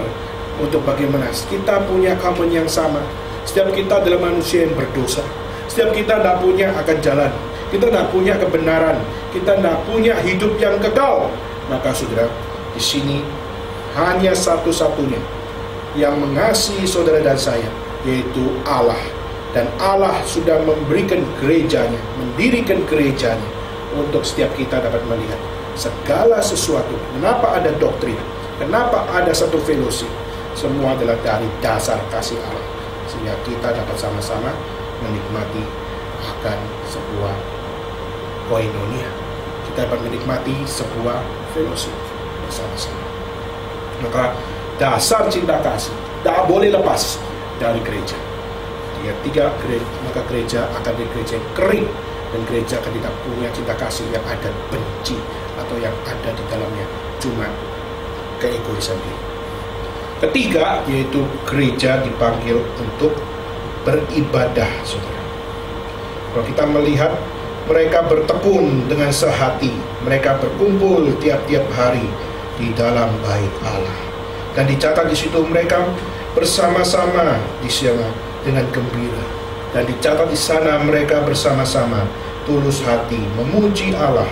untuk bagaimana kita punya common yang sama. Setiap kita adalah manusia yang berdosa. Setiap kita tidak punya akan jalan. Kita tidak punya kebenaran. Kita tidak punya hidup yang kekal. Maka saudara, di sini hanya satu-satunya yang mengasihi saudara dan saya, yaitu Allah. Dan Allah sudah memberikan gerejanya, mendirikan gerejanya untuk setiap kita dapat melihat segala sesuatu. Kenapa ada doktrin? Kenapa ada satu fellowship? Semua adalah dari dasar kasih Allah, sehingga kita dapat sama-sama menikmati akan sebuah koinonia. Kita dapat menikmati sebuah fellowship bersama-sama. Maka dasar cinta kasih tak boleh lepas dari gereja. Maka gereja akan menjadi gereja yang kering, dan gereja akan tidak punya cinta kasih yang ada benci atau yang ada di dalamnya cuma keegoisan diri. Ketiga, yaitu gereja dipanggil untuk beribadah, saudara. Kalau kita melihat mereka bertekun dengan sehati, mereka berkumpul tiap-tiap hari di dalam bait Allah, dan dicatat di situ mereka bersama-sama di sana dengan gembira, dan dicatat di sana mereka bersama-sama tulus hati memuji Allah,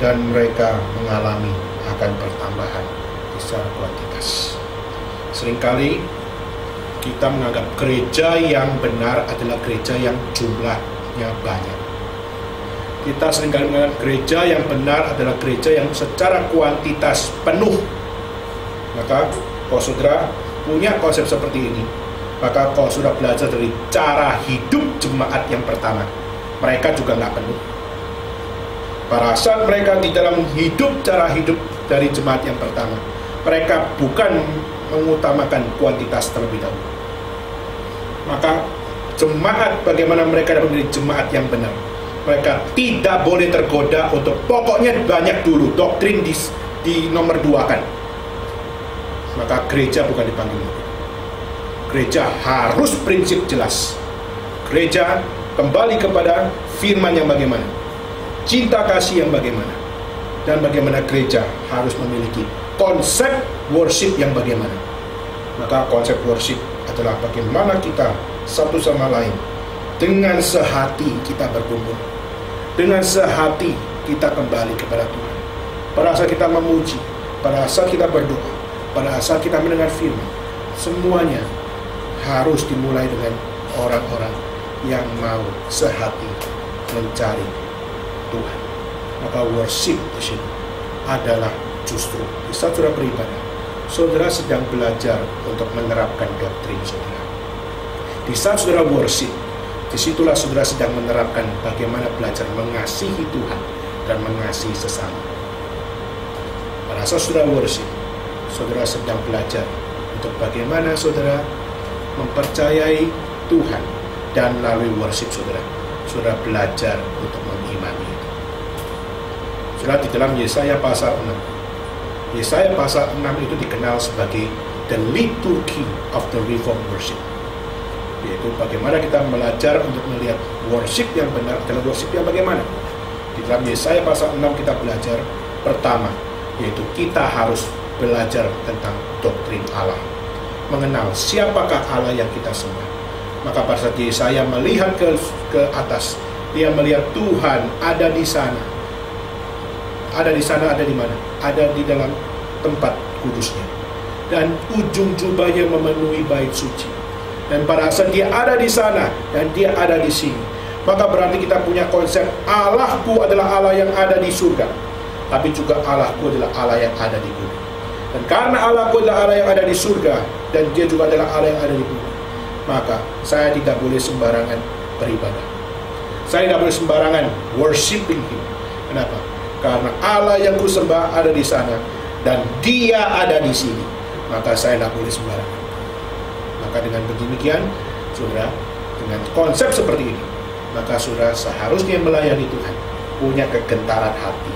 dan mereka mengalami akan pertambahan secara kuantitas. Seringkali kita menganggap gereja yang benar adalah gereja yang jumlahnya banyak. Kita seringkali menganggap gereja yang benar adalah gereja yang secara kuantitas penuh. Maka kalau saudara punya konsep seperti ini, maka kalau sudah belajar dari cara hidup jemaat yang pertama, mereka juga nggak penuh. Pada saat mereka di dalam cara hidup dari jemaat yang pertama, mereka bukan mengutamakan kuantitas terlebih dahulu. Maka jemaat, bagaimana mereka dapat menjadi jemaat yang benar? Mereka tidak boleh tergoda untuk pokoknya banyak dulu, doktrin di nomor 2 kan. Maka gereja bukan dipanggil itu. Gereja harus prinsip jelas. Gereja kembali kepada firman yang bagaimana, cinta kasih yang bagaimana, dan bagaimana gereja harus memiliki konsep worship yang bagaimana. Maka konsep worship adalah bagaimana kita satu sama lain dengan sehati kita berkumpul, dengan sehati kita kembali kepada Tuhan. Pada saat kita memuji, pada saat kita berdoa, pada saat kita mendengar firman, semuanya harus dimulai dengan orang-orang yang mau sehati mencari Tuhan. Maka worship di sini adalah justru di saat saudara beribadah, saudara sedang belajar untuk menerapkan doktrin saudara. Di saat saudara worship, disitulah saudara sedang menerapkan bagaimana belajar mengasihi Tuhan dan mengasihi sesama. Pada saat saudara worship, saudara sedang belajar untuk bagaimana saudara mempercayai Tuhan, dan melalui worship saudara belajar untuk mengimani itu. Saudara, di dalam Yesaya pasal 6, Yesaya pasal 6 itu dikenal sebagai the liturgy of the Reformed worship, yaitu bagaimana kita belajar untuk melihat worship yang benar adalah worship yang bagaimana. Di dalam Yesaya pasal 6 kita belajar pertama, yaitu kita harus belajar tentang doktrin Allah, mengenal siapakah Allah yang kita sembah. Maka pada saat Yesaya melihat ke atas, dia melihat Tuhan ada di sana. Ada di sana, ada di mana? Ada di dalam tempat kudusnya, dan ujung jubahnya memenuhi bait suci. Dan pada saat dia ada di sana dan dia ada di sini, maka berarti kita punya konsep Allahku adalah Allah yang ada di surga, tapi juga Allahku adalah Allah yang ada di bumi. Dan karena Allahku adalah Allah yang ada di surga, dan dia juga adalah Allah yang ada di bumi, maka saya tidak boleh sembarangan beribadah. Saya tidak boleh sembarangan worshiping Him. Kenapa? Karena Allah yang kusembah ada di sana dan Dia ada di sini, maka saya tidak boleh sembarangan. Maka dengan demikian, saudara, dengan konsep seperti ini, maka saudara seharusnya melayani Tuhan, punya kegentaran hati.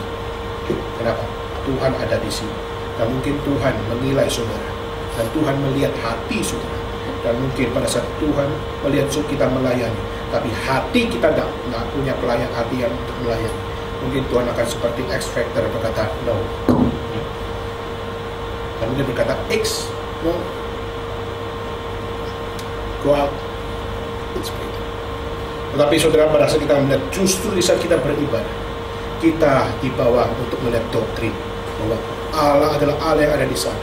Kenapa? Tuhan ada di sini. Dan mungkin Tuhan menilai saudara, dan Tuhan melihat hati saudara. Dan mungkin pada saat Tuhan melihat kita melayani, tapi hati kita tidak punya pelayan hati yang untuk melayani, mungkin Tuhan akan seperti X Factor berkata no. Dan dia berkata X, no, go out. Tetapi saudara, pada saat kita melihat, justru di saat kita beribadah, kita dibawa untuk melihat doktrin bahwa Allah adalah Allah yang ada di sana,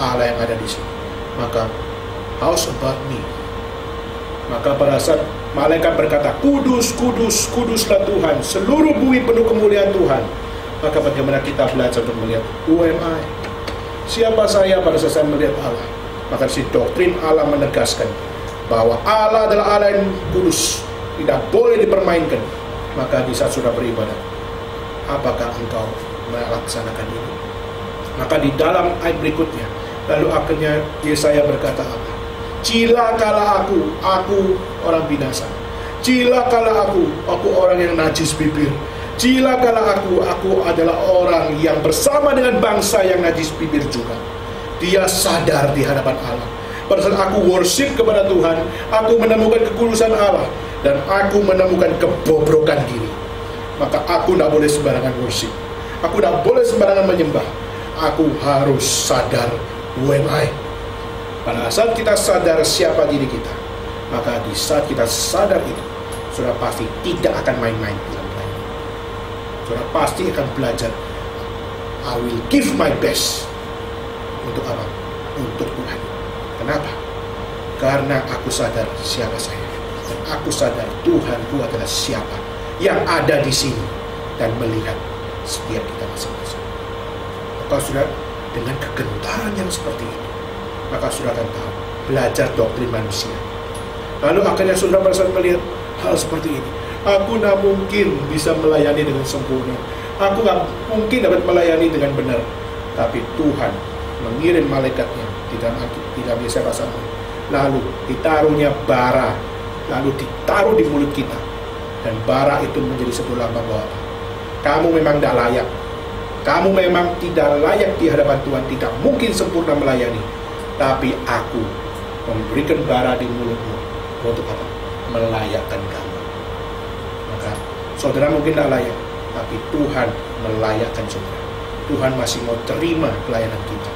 Allah yang ada di sini. Maka how's about me? Maka pada saat malaikat berkata, kudus, kudus, kuduslah Tuhan, seluruh bumi penuh kemuliaan Tuhan. Maka bagaimana kita belajar untuk melihat, who am I? Siapa saya pada saat saya melihat Allah? Maka si doktrin Allah menegaskan bahwa Allah adalah Allah yang kudus, tidak boleh dipermainkan. Maka di saat sudah beribadah, apakah engkau melaksanakan ini? Maka di dalam ayat berikutnya, lalu akhirnya Yesaya berkata apa? Cilakalah aku orang binasa. Cilakalah aku orang yang najis bibir. Cilakalah aku adalah orang yang bersama dengan bangsa yang najis bibir juga. Dia sadar di hadapan Allah. Pada saat aku worship kepada Tuhan, aku menemukan kekudusan Allah, dan aku menemukan kebobrokan diri. Maka aku tidak boleh sembarangan worship. Aku tidak boleh sembarangan menyembah. Aku harus sadar, who am I? Pada saat kita sadar siapa diri kita, maka di saat kita sadar itu, sudah pasti tidak akan main-main dalam pelayanan. Sudah pasti akan belajar, I will give my best. Untuk apa? Untuk Tuhan. Kenapa? Karena aku sadar siapa saya, dan aku sadar Tuhanku adalah siapa yang ada di sini dan melihat setiap kita masing-masing. Maka sudah dengan kegentaran yang seperti itu, maka sudah akan tahu belajar doktrin manusia. Lalu akhirnya sudah pada saat melihat hal seperti ini, aku tidak mungkin bisa melayani dengan sempurna, aku tidak mungkin dapat melayani dengan benar. Tapi Tuhan mengirim malaikatnya di dalam Yesaya pasal 6. Lalu ditaruhnya bara, lalu ditaruh di mulut kita, dan bara itu menjadi satu lambang bahwa kamu memang tidak layak, kamu memang tidak layak di hadapan Tuhan, tidak mungkin sempurna melayani. Tapi aku memberikan bara di mulutmu untuk apa? Melayakkan kamu. Maka saudara mungkin tidak layak, tapi Tuhan melayakkan saudara. Tuhan masih mau terima pelayanan kita.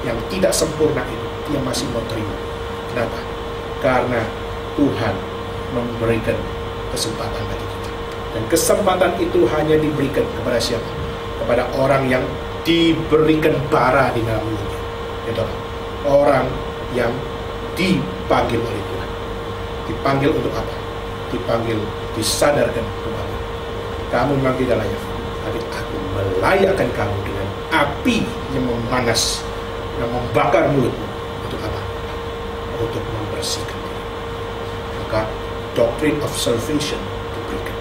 Yang tidak sempurna itu, Dia masih mau terima. Kenapa? Karena Tuhan memberikan kesempatan bagi kita. Dan kesempatan itu hanya diberikan kepada siapa? Kepada orang yang diberikan bara di dalam mulutnya. Itu orang yang dipanggil oleh Tuhan. Dipanggil untuk apa? Dipanggil, disadarkan Tuhan, kamu memang tidak layak, tapi aku melayakkan kamu dengan api yang memanas, yang membakar mulutmu. Untuk apa? Untuk membersihkan diri. Maka doctrine of salvation diberikan.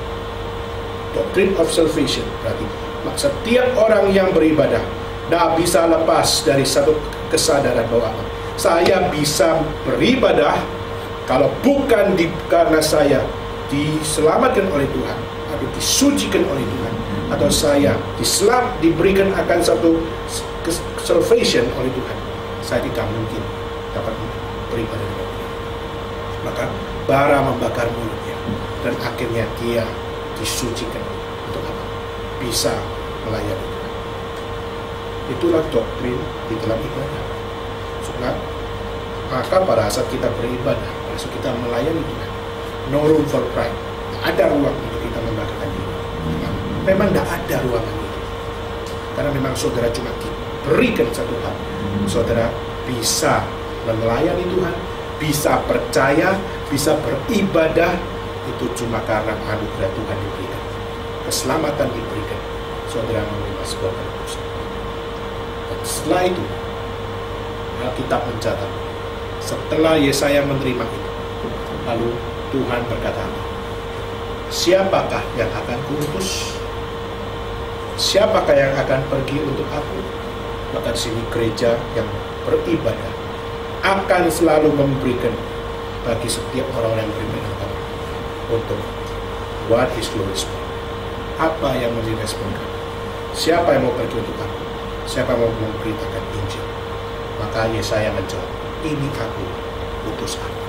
Doctrine of salvation berarti setiap orang yang beribadah tidak bisa lepas dari satu kesadaran bahwa saya bisa beribadah kalau bukan karena saya diselamatkan oleh Tuhan atau disucikan oleh Tuhan, atau saya diberikan akan satu salvation oleh Tuhan, saya tidak mungkin dapat beribadah dengan Tuhan. Maka bara membakar mulutnya, dan akhirnya dia disucikan untuk apa? Bisa melayani Tuhan. Itulah doktrin di dalam ibadah. Soalnya, maka pada saat kita beribadah, pada saat kita melayani Tuhan, no room for pride. Tidak ada ruang untuk kita membanggakan diri. Memang tidak ada ruangan itu. Karena memang saudara cuma diberikan satu hal. Saudara bisa melayani Tuhan, bisa percaya, bisa beribadah, itu cuma karena anugerah Tuhan diberikan. Keselamatan diberikan. Saudara menerima sebuah penebusan. Dan setelah itu, Alkitab mencatat, setelah Yesaya menerima itu, lalu Tuhan berkata, siapakah yang akan kuutus? siapakah yang akan pergi untuk aku? Maka di sini gereja yang beribadah akan selalu memberikan bagi setiap orang yang beribadah untuk what is your response? Apa yang menjadi respon kamu? Siapa yang mau pergi untuk aku? Siapa yang mau memberitakan Injil? Maka Yesaya menjawab, ini aku, utus aku.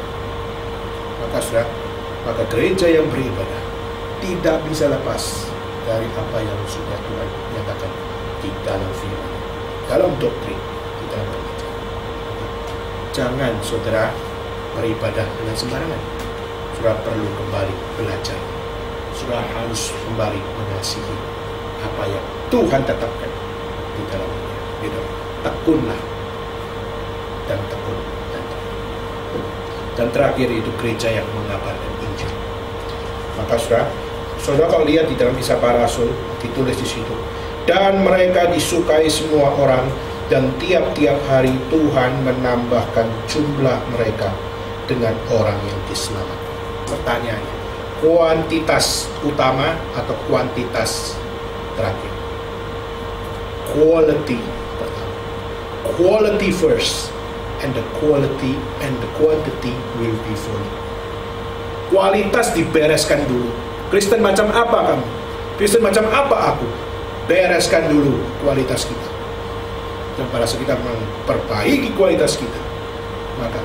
Maka gereja yang beribadah tidak bisa lepas dari apa yang sudah Tuhan nyatakan di dalam firman, dalam doktrin, di dalam gereja. Jangan saudara beribadah dengan sembarangan. Saudara perlu kembali belajar. Saudara harus kembali mengasihi apa yang Tuhan tetapkan di dalam dunia. Tekunlah dan tekun dan tekun. Dan terakhir itu gereja yang mengabarkan Injil. Maka saudara kalau lihat di dalam Kisah Para Rasul ditulis di situ, dan mereka disukai semua orang, dan tiap-tiap hari Tuhan menambahkan jumlah mereka dengan orang yang diselamatkan. Pertanyaannya, kuantitas utama atau kuantitas terakhir? Quality pertama. Quality first, and the quality and the quantity will be followed. Kualitas dibereskan dulu. Kristen macam apa kamu? Kristen macam apa aku? Bereskan dulu kualitas kita. Dan pada saat kita memperbaiki kualitas kita, maka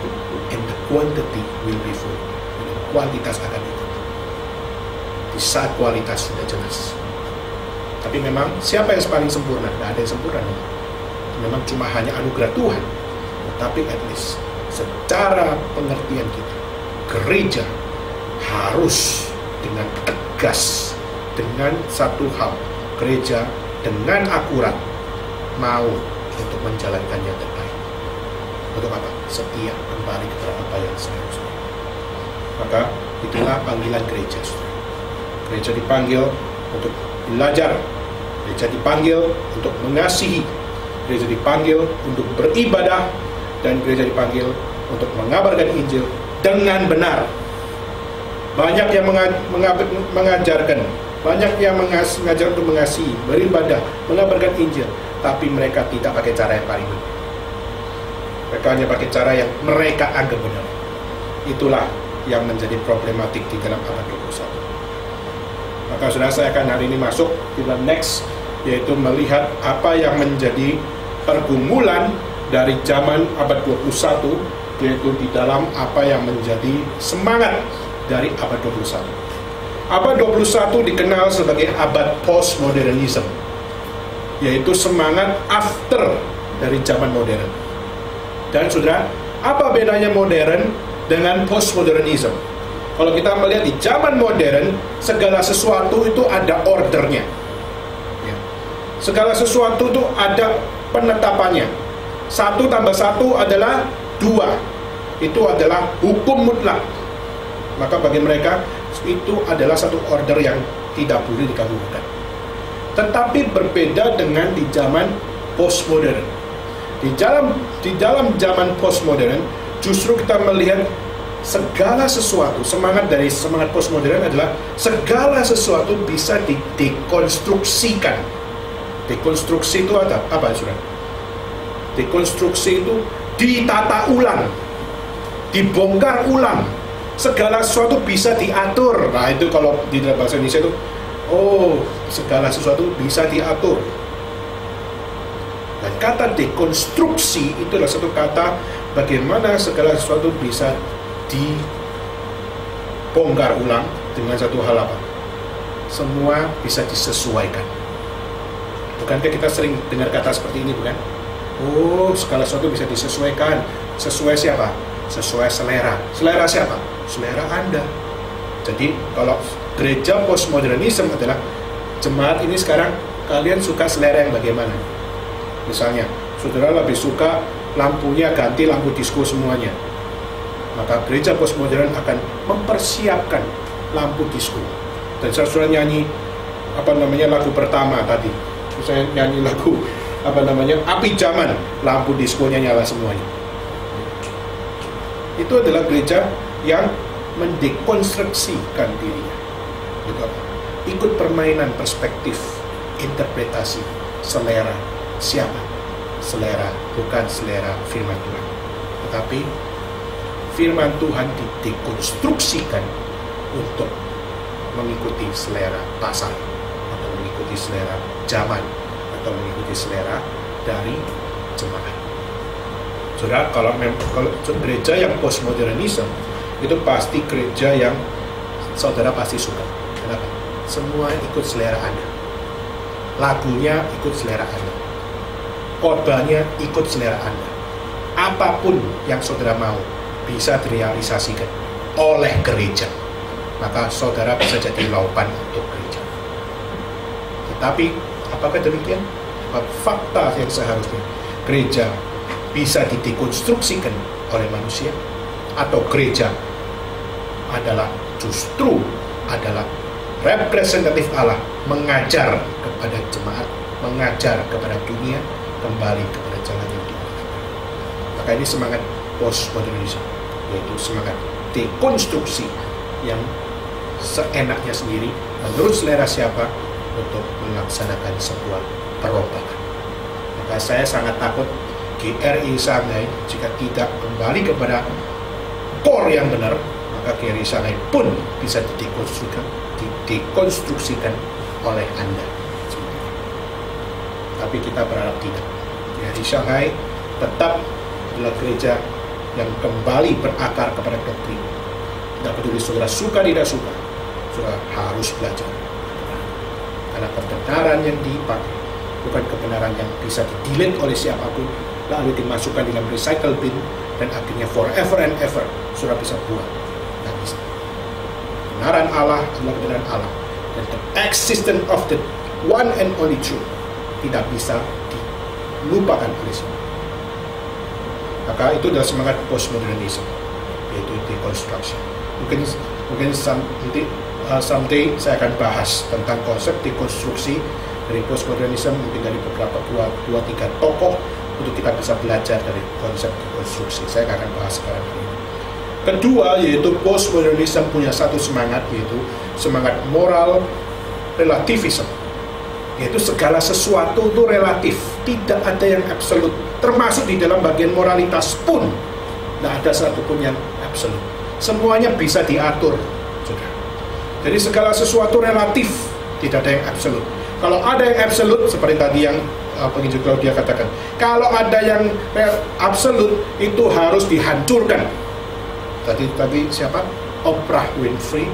and the quantity will be full. Kuantitas akan ikut. Di saat kualitas sudah jelas. Tapi memang siapa yang paling sempurna? Tidak ada yang sempurna. Memang cuma hanya anugerah Tuhan. Tapi at least secara pengertian kita, gereja harus dengan tegas, dengan satu hal, gereja dengan akurat mau untuk menjalankan yang terbaik. Untuk apa? Setia kembali kepada apa yang seharusnya. Maka itulah panggilan gereja. Gereja dipanggil untuk belajar, gereja dipanggil untuk mengasihi, gereja dipanggil untuk beribadah, dan gereja dipanggil untuk mengabarkan Injil dengan benar. Banyak yang mengajarkan, banyak yang mengajar untuk mengasihi, beribadah, mengabarkan Injil, tapi mereka tidak pakai cara yang paling benar. Mereka hanya pakai cara yang mereka anggap benar. Itulah yang menjadi problematik di dalam abad 21. Maka saudara, saya akan hari ini masuk di dalam next, yaitu melihat apa yang menjadi pergumulan dari zaman abad 21, yaitu di dalam apa yang menjadi semangat dari abad 21. Abad 21 dikenal sebagai abad postmodernism, yaitu semangat after dari zaman modern. Dan saudara, apa bedanya modern dengan postmodernism? Kalau kita melihat di zaman modern, segala sesuatu itu ada ordernya. Segala sesuatu itu ada penetapannya. 1 tambah 1 adalah 2. Itu adalah hukum mutlak. Maka bagi mereka itu adalah satu order yang tidak boleh diganggukan. Tetapi berbeda dengan di zaman postmodern. Di dalam zaman postmodern justru kita melihat segala sesuatu, semangat dari semangat postmodern adalah segala sesuatu bisa didekonstruksikan. Dekonstruksi itu apa saudara? Dekonstruksi itu ditata ulang, dibongkar ulang. Segala sesuatu bisa diatur. Nah itu kalau di dalam bahasa Indonesia itu, segala sesuatu bisa diatur. Dan kata dekonstruksi itu adalah satu kata bagaimana segala sesuatu bisa dibongkar ulang dengan satu hal apa? Semua bisa disesuaikan. Bukankah kita sering dengar kata seperti ini, bukan? Segala sesuatu bisa disesuaikan. Sesuai siapa? Sesuai selera. Selera siapa? Selera Anda. Jadi kalau gereja postmodernisme adalah jemaat ini sekarang kalian suka selera yang bagaimana? Misalnya, saudara lebih suka lampunya ganti lampu disko semuanya. Maka gereja postmodern akan mempersiapkan lampu disko. Dan saudara nyanyi lagu pertama tadi. Saya nyanyi lagu Api Zaman, lampu diskonya nyala semuanya. Itu adalah gereja yang mendekonstruksikan dirinya. Ikut permainan perspektif interpretasi selera siapa? Selera, bukan selera firman Tuhan. Tetapi firman Tuhan didekonstruksikan untuk mengikuti selera pasar, atau mengikuti selera zaman, atau mengikuti selera dari jemaat. Saudara, kalau gereja yang postmodernisme itu pasti gereja yang saudara pasti suka. Kenapa? Semua ikut selera Anda. Lagunya ikut selera Anda. Khotbahnya ikut selera Anda. Apapun yang saudara mau bisa direalisasikan oleh gereja. Maka saudara bisa jadi laupan untuk gereja. Tetapi apakah demikian? Fakta yang seharusnya gereja bisa didekonstruksikan oleh manusia, atau gereja justru adalah representatif Allah, mengajar kepada jemaat, mengajar kepada dunia kembali kepada jalan yang benar. Maka ini semangat postmodernisme, yaitu semangat dekonstruksi yang seenaknya sendiri menurut selera siapa untuk melaksanakan sebuah perombakan. Maka saya sangat takut GRI Shanghai jika tidak kembali kepada core yang benar, maka GRI Shanghai pun bisa didekonstruksikan oleh Anda. Tapi kita berharap tidak. GRI Shanghai tetap adalah gereja yang kembali berakar kepada doktrin. Tidak peduli saudara suka tidak suka, saudara harus belajar. Karena kebenaran yang dipakai bukan kebenaran yang bisa di-delete oleh siapapun, lalu dimasukkan dalam recycle bin, dan akhirnya forever and ever saudara bisa buang. Tidak bisa. Kebenaran Allah adalah kebenaran Allah, dan the existence of the one and only truth tidak bisa dilupakan oleh siapa. Maka itu adalah semangat postmodernisme, yaitu deconstruction. Mungkin someday saya akan bahas tentang konsep dekonstruksi dari postmodernisme, mungkin dari beberapa dua tiga tokoh, untuk kita bisa belajar dari konsep dekonstruksi. Saya akan bahas sekarang ini. Kedua, yaitu postmodernisme punya satu semangat, yaitu semangat moral relativism, yaitu segala sesuatu itu relatif, tidak ada yang absolut, termasuk di dalam bagian moralitas pun tidak ada satupun yang absolut, semuanya bisa diatur. Jadi segala sesuatu relatif, tidak ada yang absolut. Kalau ada yang absolut, seperti tadi yang penginjil Claudia katakan, kalau ada yang absolut itu harus dihancurkan. Tadi siapa? Oprah Winfrey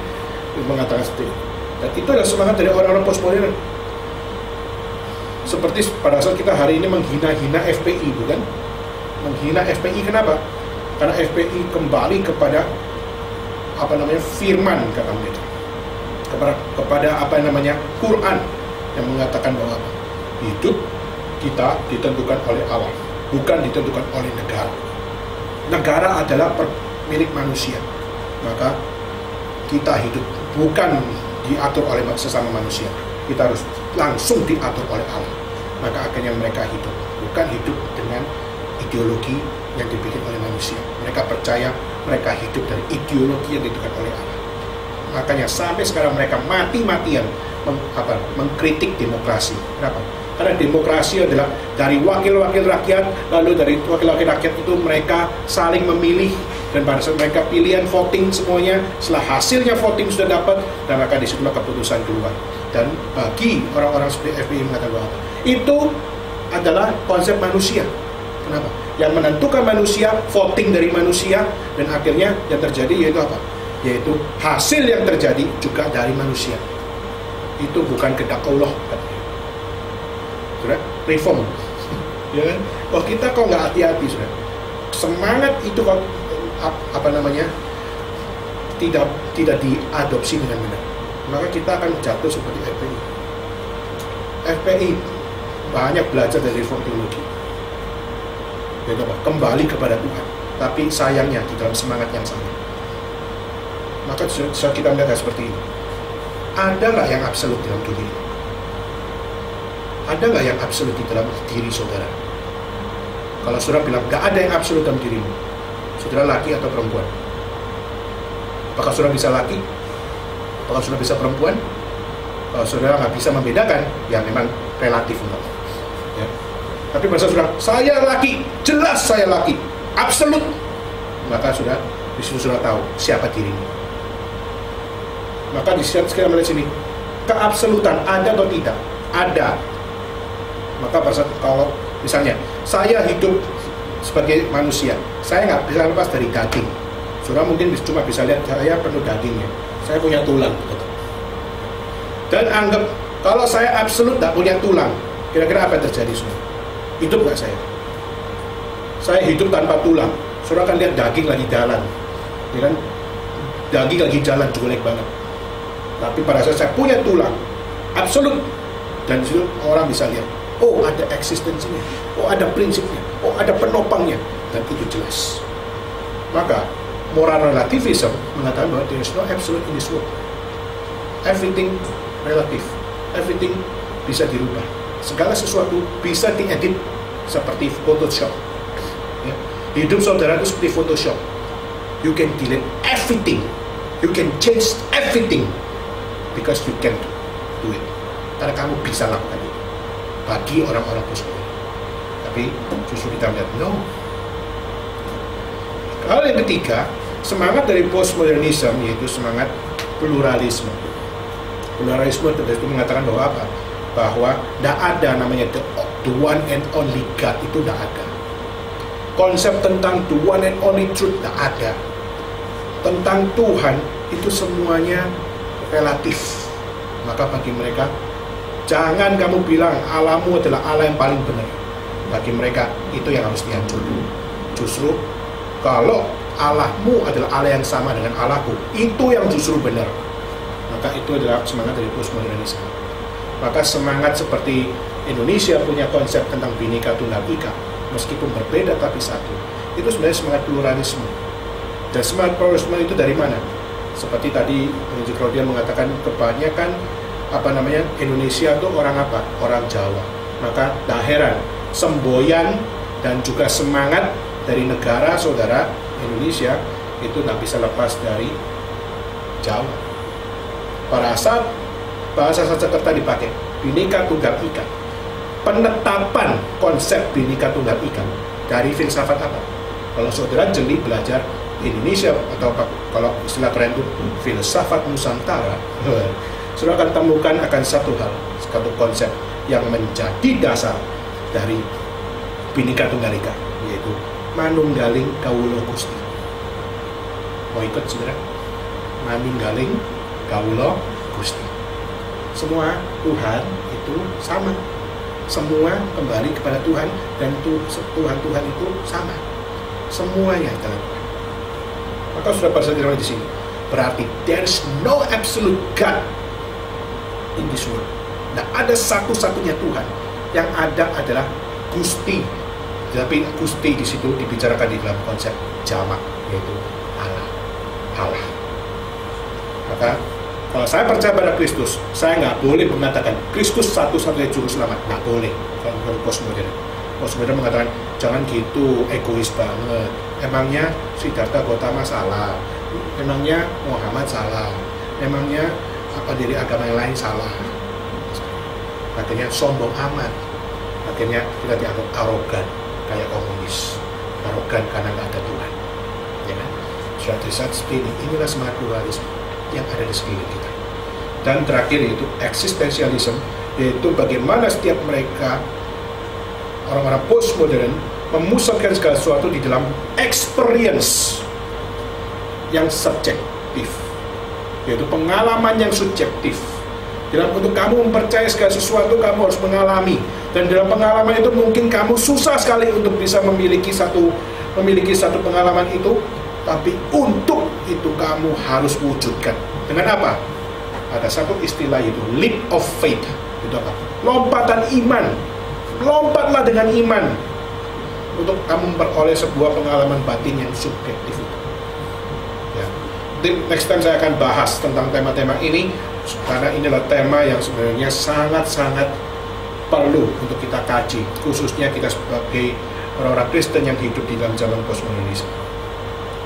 mengatakan seperti itu. Dan itu adalah semangat dari orang-orang postmodern. Seperti pada saat kita hari ini menghina-hina FPI, bukan? Menghina FPI kenapa? Karena FPI kembali kepada firman, kata mereka, kepada Quran, yang mengatakan bahwa hidup kita ditentukan oleh Allah, bukan ditentukan oleh negara. Negara adalah milik manusia, maka kita hidup bukan diatur oleh sesama manusia, kita harus langsung diatur oleh Allah. Maka akhirnya mereka hidup bukan hidup dengan ideologi yang dibikin oleh manusia. Mereka percaya mereka hidup dari ideologi yang ditentukan oleh Allah. Makanya sampai sekarang mereka mati-matian mengkritik demokrasi. Kenapa? Karena demokrasi adalah dari wakil-wakil rakyat, lalu dari wakil-wakil rakyat itu mereka saling memilih, dan pada saat mereka pilihan voting semuanya, setelah hasilnya voting sudah dapat, dan maka disitulah keputusan keluar. Dan bagi orang-orang seperti FPI mengatakan bahwa itu adalah konsep manusia. Kenapa? Yang menentukan manusia, voting dari manusia, dan akhirnya yang terjadi yaitu apa? Yaitu hasil yang terjadi juga dari manusia. Itu bukan kehendak Allah, katanya. Sudah, reform. Ya kan? Oh, kita kok nggak hati-hati, sudah. Semangat itu kok tidak diadopsi dengan benar, maka kita akan jatuh seperti FPI. FPI banyak belajar dari reform teologi, yaitu apa? Kembali kepada Tuhan, tapi sayangnya di dalam semangat yang sama. Maka saat kita melihat seperti ini, ada nggak yang absolut dalam dunia? Ada nggak yang absolut di dalam diri saudara? Kalau saudara bilang nggak ada yang absolut dalam dirimu, saudara laki atau perempuan? Apakah saudara bisa laki? Apakah saudara bisa perempuan? Kalau saudara nggak bisa membedakan, ya memang relatif enggak. Ya. Tapi pada saudara, saya laki, jelas saya laki, absolut, maka sudah di situ sudah tahu siapa dirinya. Maka di sekarang melihat sini, keabsolutan ada atau tidak? Ada. Maka pada saat kalau misalnya saya hidup sebagai manusia, saya nggak bisa lepas dari daging. Saudara mungkin cuma bisa lihat saya penuh dagingnya, saya punya tulang. Dan anggap kalau saya absolut nggak punya tulang, kira-kira apa yang terjadi semua? Hidup nggak saya? Saya hidup tanpa tulang. Saudara kan lihat daging lagi jalan, ya kan? Daging lagi jalan, jelek banget. Tapi pada saat saya punya tulang, absolut, dan disitu orang bisa lihat, oh ada eksistensinya, oh ada prinsipnya, oh ada penopangnya, dan itu jelas. Maka moral relativism mengatakan bahwa there is no absolute in this world. Everything relatif, everything bisa dirubah, segala sesuatu bisa diedit seperti Photoshop. Ya. Hidup saudara itu seperti Photoshop, you can delete everything, you can change everything because you can do it, karena kamu bisa lakukan itu bagi orang-orang postmodern. Tapi justru kita melihat no. Hal yang ketiga, semangat dari postmodernisme yaitu semangat pluralisme. Pluralisme itu mengatakan bahwa apa? Bahwa tidak ada namanya the one and only God, itu tidak ada. Konsep tentang the one and only truth tidak ada. Tentang Tuhan itu semuanya relatif. Maka bagi mereka, jangan kamu bilang Allahmu adalah Allah yang paling benar. Bagi mereka itu yang harus dihancurkan. Justru kalau Allahmu adalah Allah yang sama dengan Allahku, itu yang justru benar. Maka itu adalah semangat dari postmodernisme. Maka semangat seperti Indonesia punya konsep tentang Bhinneka Tunggal Ika, meskipun berbeda tapi satu, itu sebenarnya semangat pluralisme. Dan semangat pluralisme itu dari mana? Seperti tadi Injil Claudia mengatakan, kebanyakan Indonesia itu orang apa? Orang Jawa. Maka tak heran semboyan dan juga semangat dari negara saudara Indonesia itu tak bisa lepas dari Jawa. Bahasa Sanskerta dipakai, Bhinneka Tunggal Ika. Penetapan konsep Bhinneka Tunggal Ika dari filsafat apa? Kalau saudara jeli belajar Indonesia atau kalau istilah keren itu filsafat Nusantara, saudara akan temukan akan satu hal, satu konsep yang menjadi dasar dari Bhinneka Tunggal Ika, yaitu manunggaling kawula Gusti. Mau ikut saudara? Manunggaling kawula Gusti. Semua Tuhan itu sama. Semua kembali kepada Tuhan, dan Tuhan itu sama. Semuanya adalah Tuhan. Maka sudah pada di sini. Berarti there's no absolute God in this world. Nah, ada satu-satunya Tuhan. Yang ada adalah Gusti. Tapi Gusti di situ dibicarakan di dalam konsep jamak, yaitu Allah. Allah. Maka kalau saya percaya pada Kristus, saya nggak boleh mengatakan Kristus satu-satunya juru selamat. Nggak boleh. Kalau postmodern mengatakan jangan gitu, egois banget. Emangnya Siddhartha Gautama salah? Emangnya Muhammad salah? Emangnya apa dari agama yang lain salah? Akhirnya sombong amat. Akhirnya kita dianggap arogan, kayak komunis. Arogan karena nggak ada Tuhan. Ya kan? Suatu saat seperti ini, inilah semangat pluralisme yang ada di sekeliling kita. Dan terakhir yaitu eksistensialisme, yaitu bagaimana setiap mereka orang-orang postmodern memusatkan segala sesuatu di dalam experience yang subjektif, yaitu pengalaman yang subjektif. Dalam untuk kamu mempercayai segala sesuatu, kamu harus mengalami, dan dalam pengalaman itu mungkin kamu susah sekali untuk bisa memiliki satu pengalaman itu. Tapi untuk itu kamu harus wujudkan. Dengan apa? Ada satu istilah itu, leap of faith. Itu apa? Lompatan iman. Lompatlah dengan iman untuk kamu memperoleh sebuah pengalaman batin yang subjektif itu. Ya. Next time saya akan bahas tentang tema-tema ini, karena inilah tema yang sebenarnya sangat-sangat perlu untuk kita kaji, khususnya kita sebagai orang-orang Kristen yang hidup di dalam zaman postmodernisme.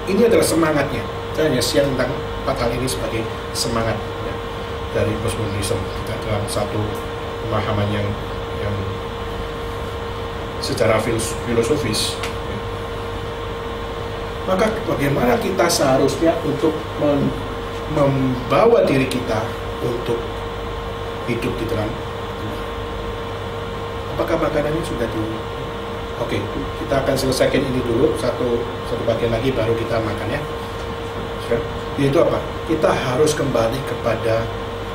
Ini adalah semangatnya. Saya hanya share tentang 4 hal ini sebagai semangat. Ya. dari postmodernisme, kita dalam satu pemahaman yang secara filosofis. Maka bagaimana kita seharusnya untuk membawa diri kita untuk hidup di dalam Tuhan? Apakah makanannya sudah Oke, kita akan selesaikan ini dulu, satu bagian lagi baru kita makan ya. Yaitu apa? Kita harus kembali kepada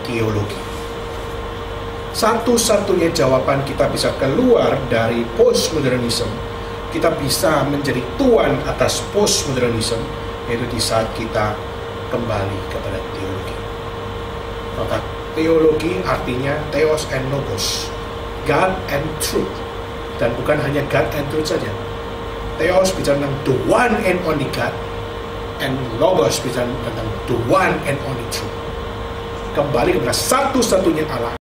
teologi. Satu-satunya jawaban kita bisa keluar dari postmodernisme, kita bisa menjadi tuan atas postmodernisme, yaitu di saat kita kembali kepada teologi. Maka teologi artinya theos and logos, God and truth. Dan bukan hanya God and truth saja. Theos bicara tentang the one and only God, and logos bicara tentang the one and only truth. Kembali kepada satu-satunya Allah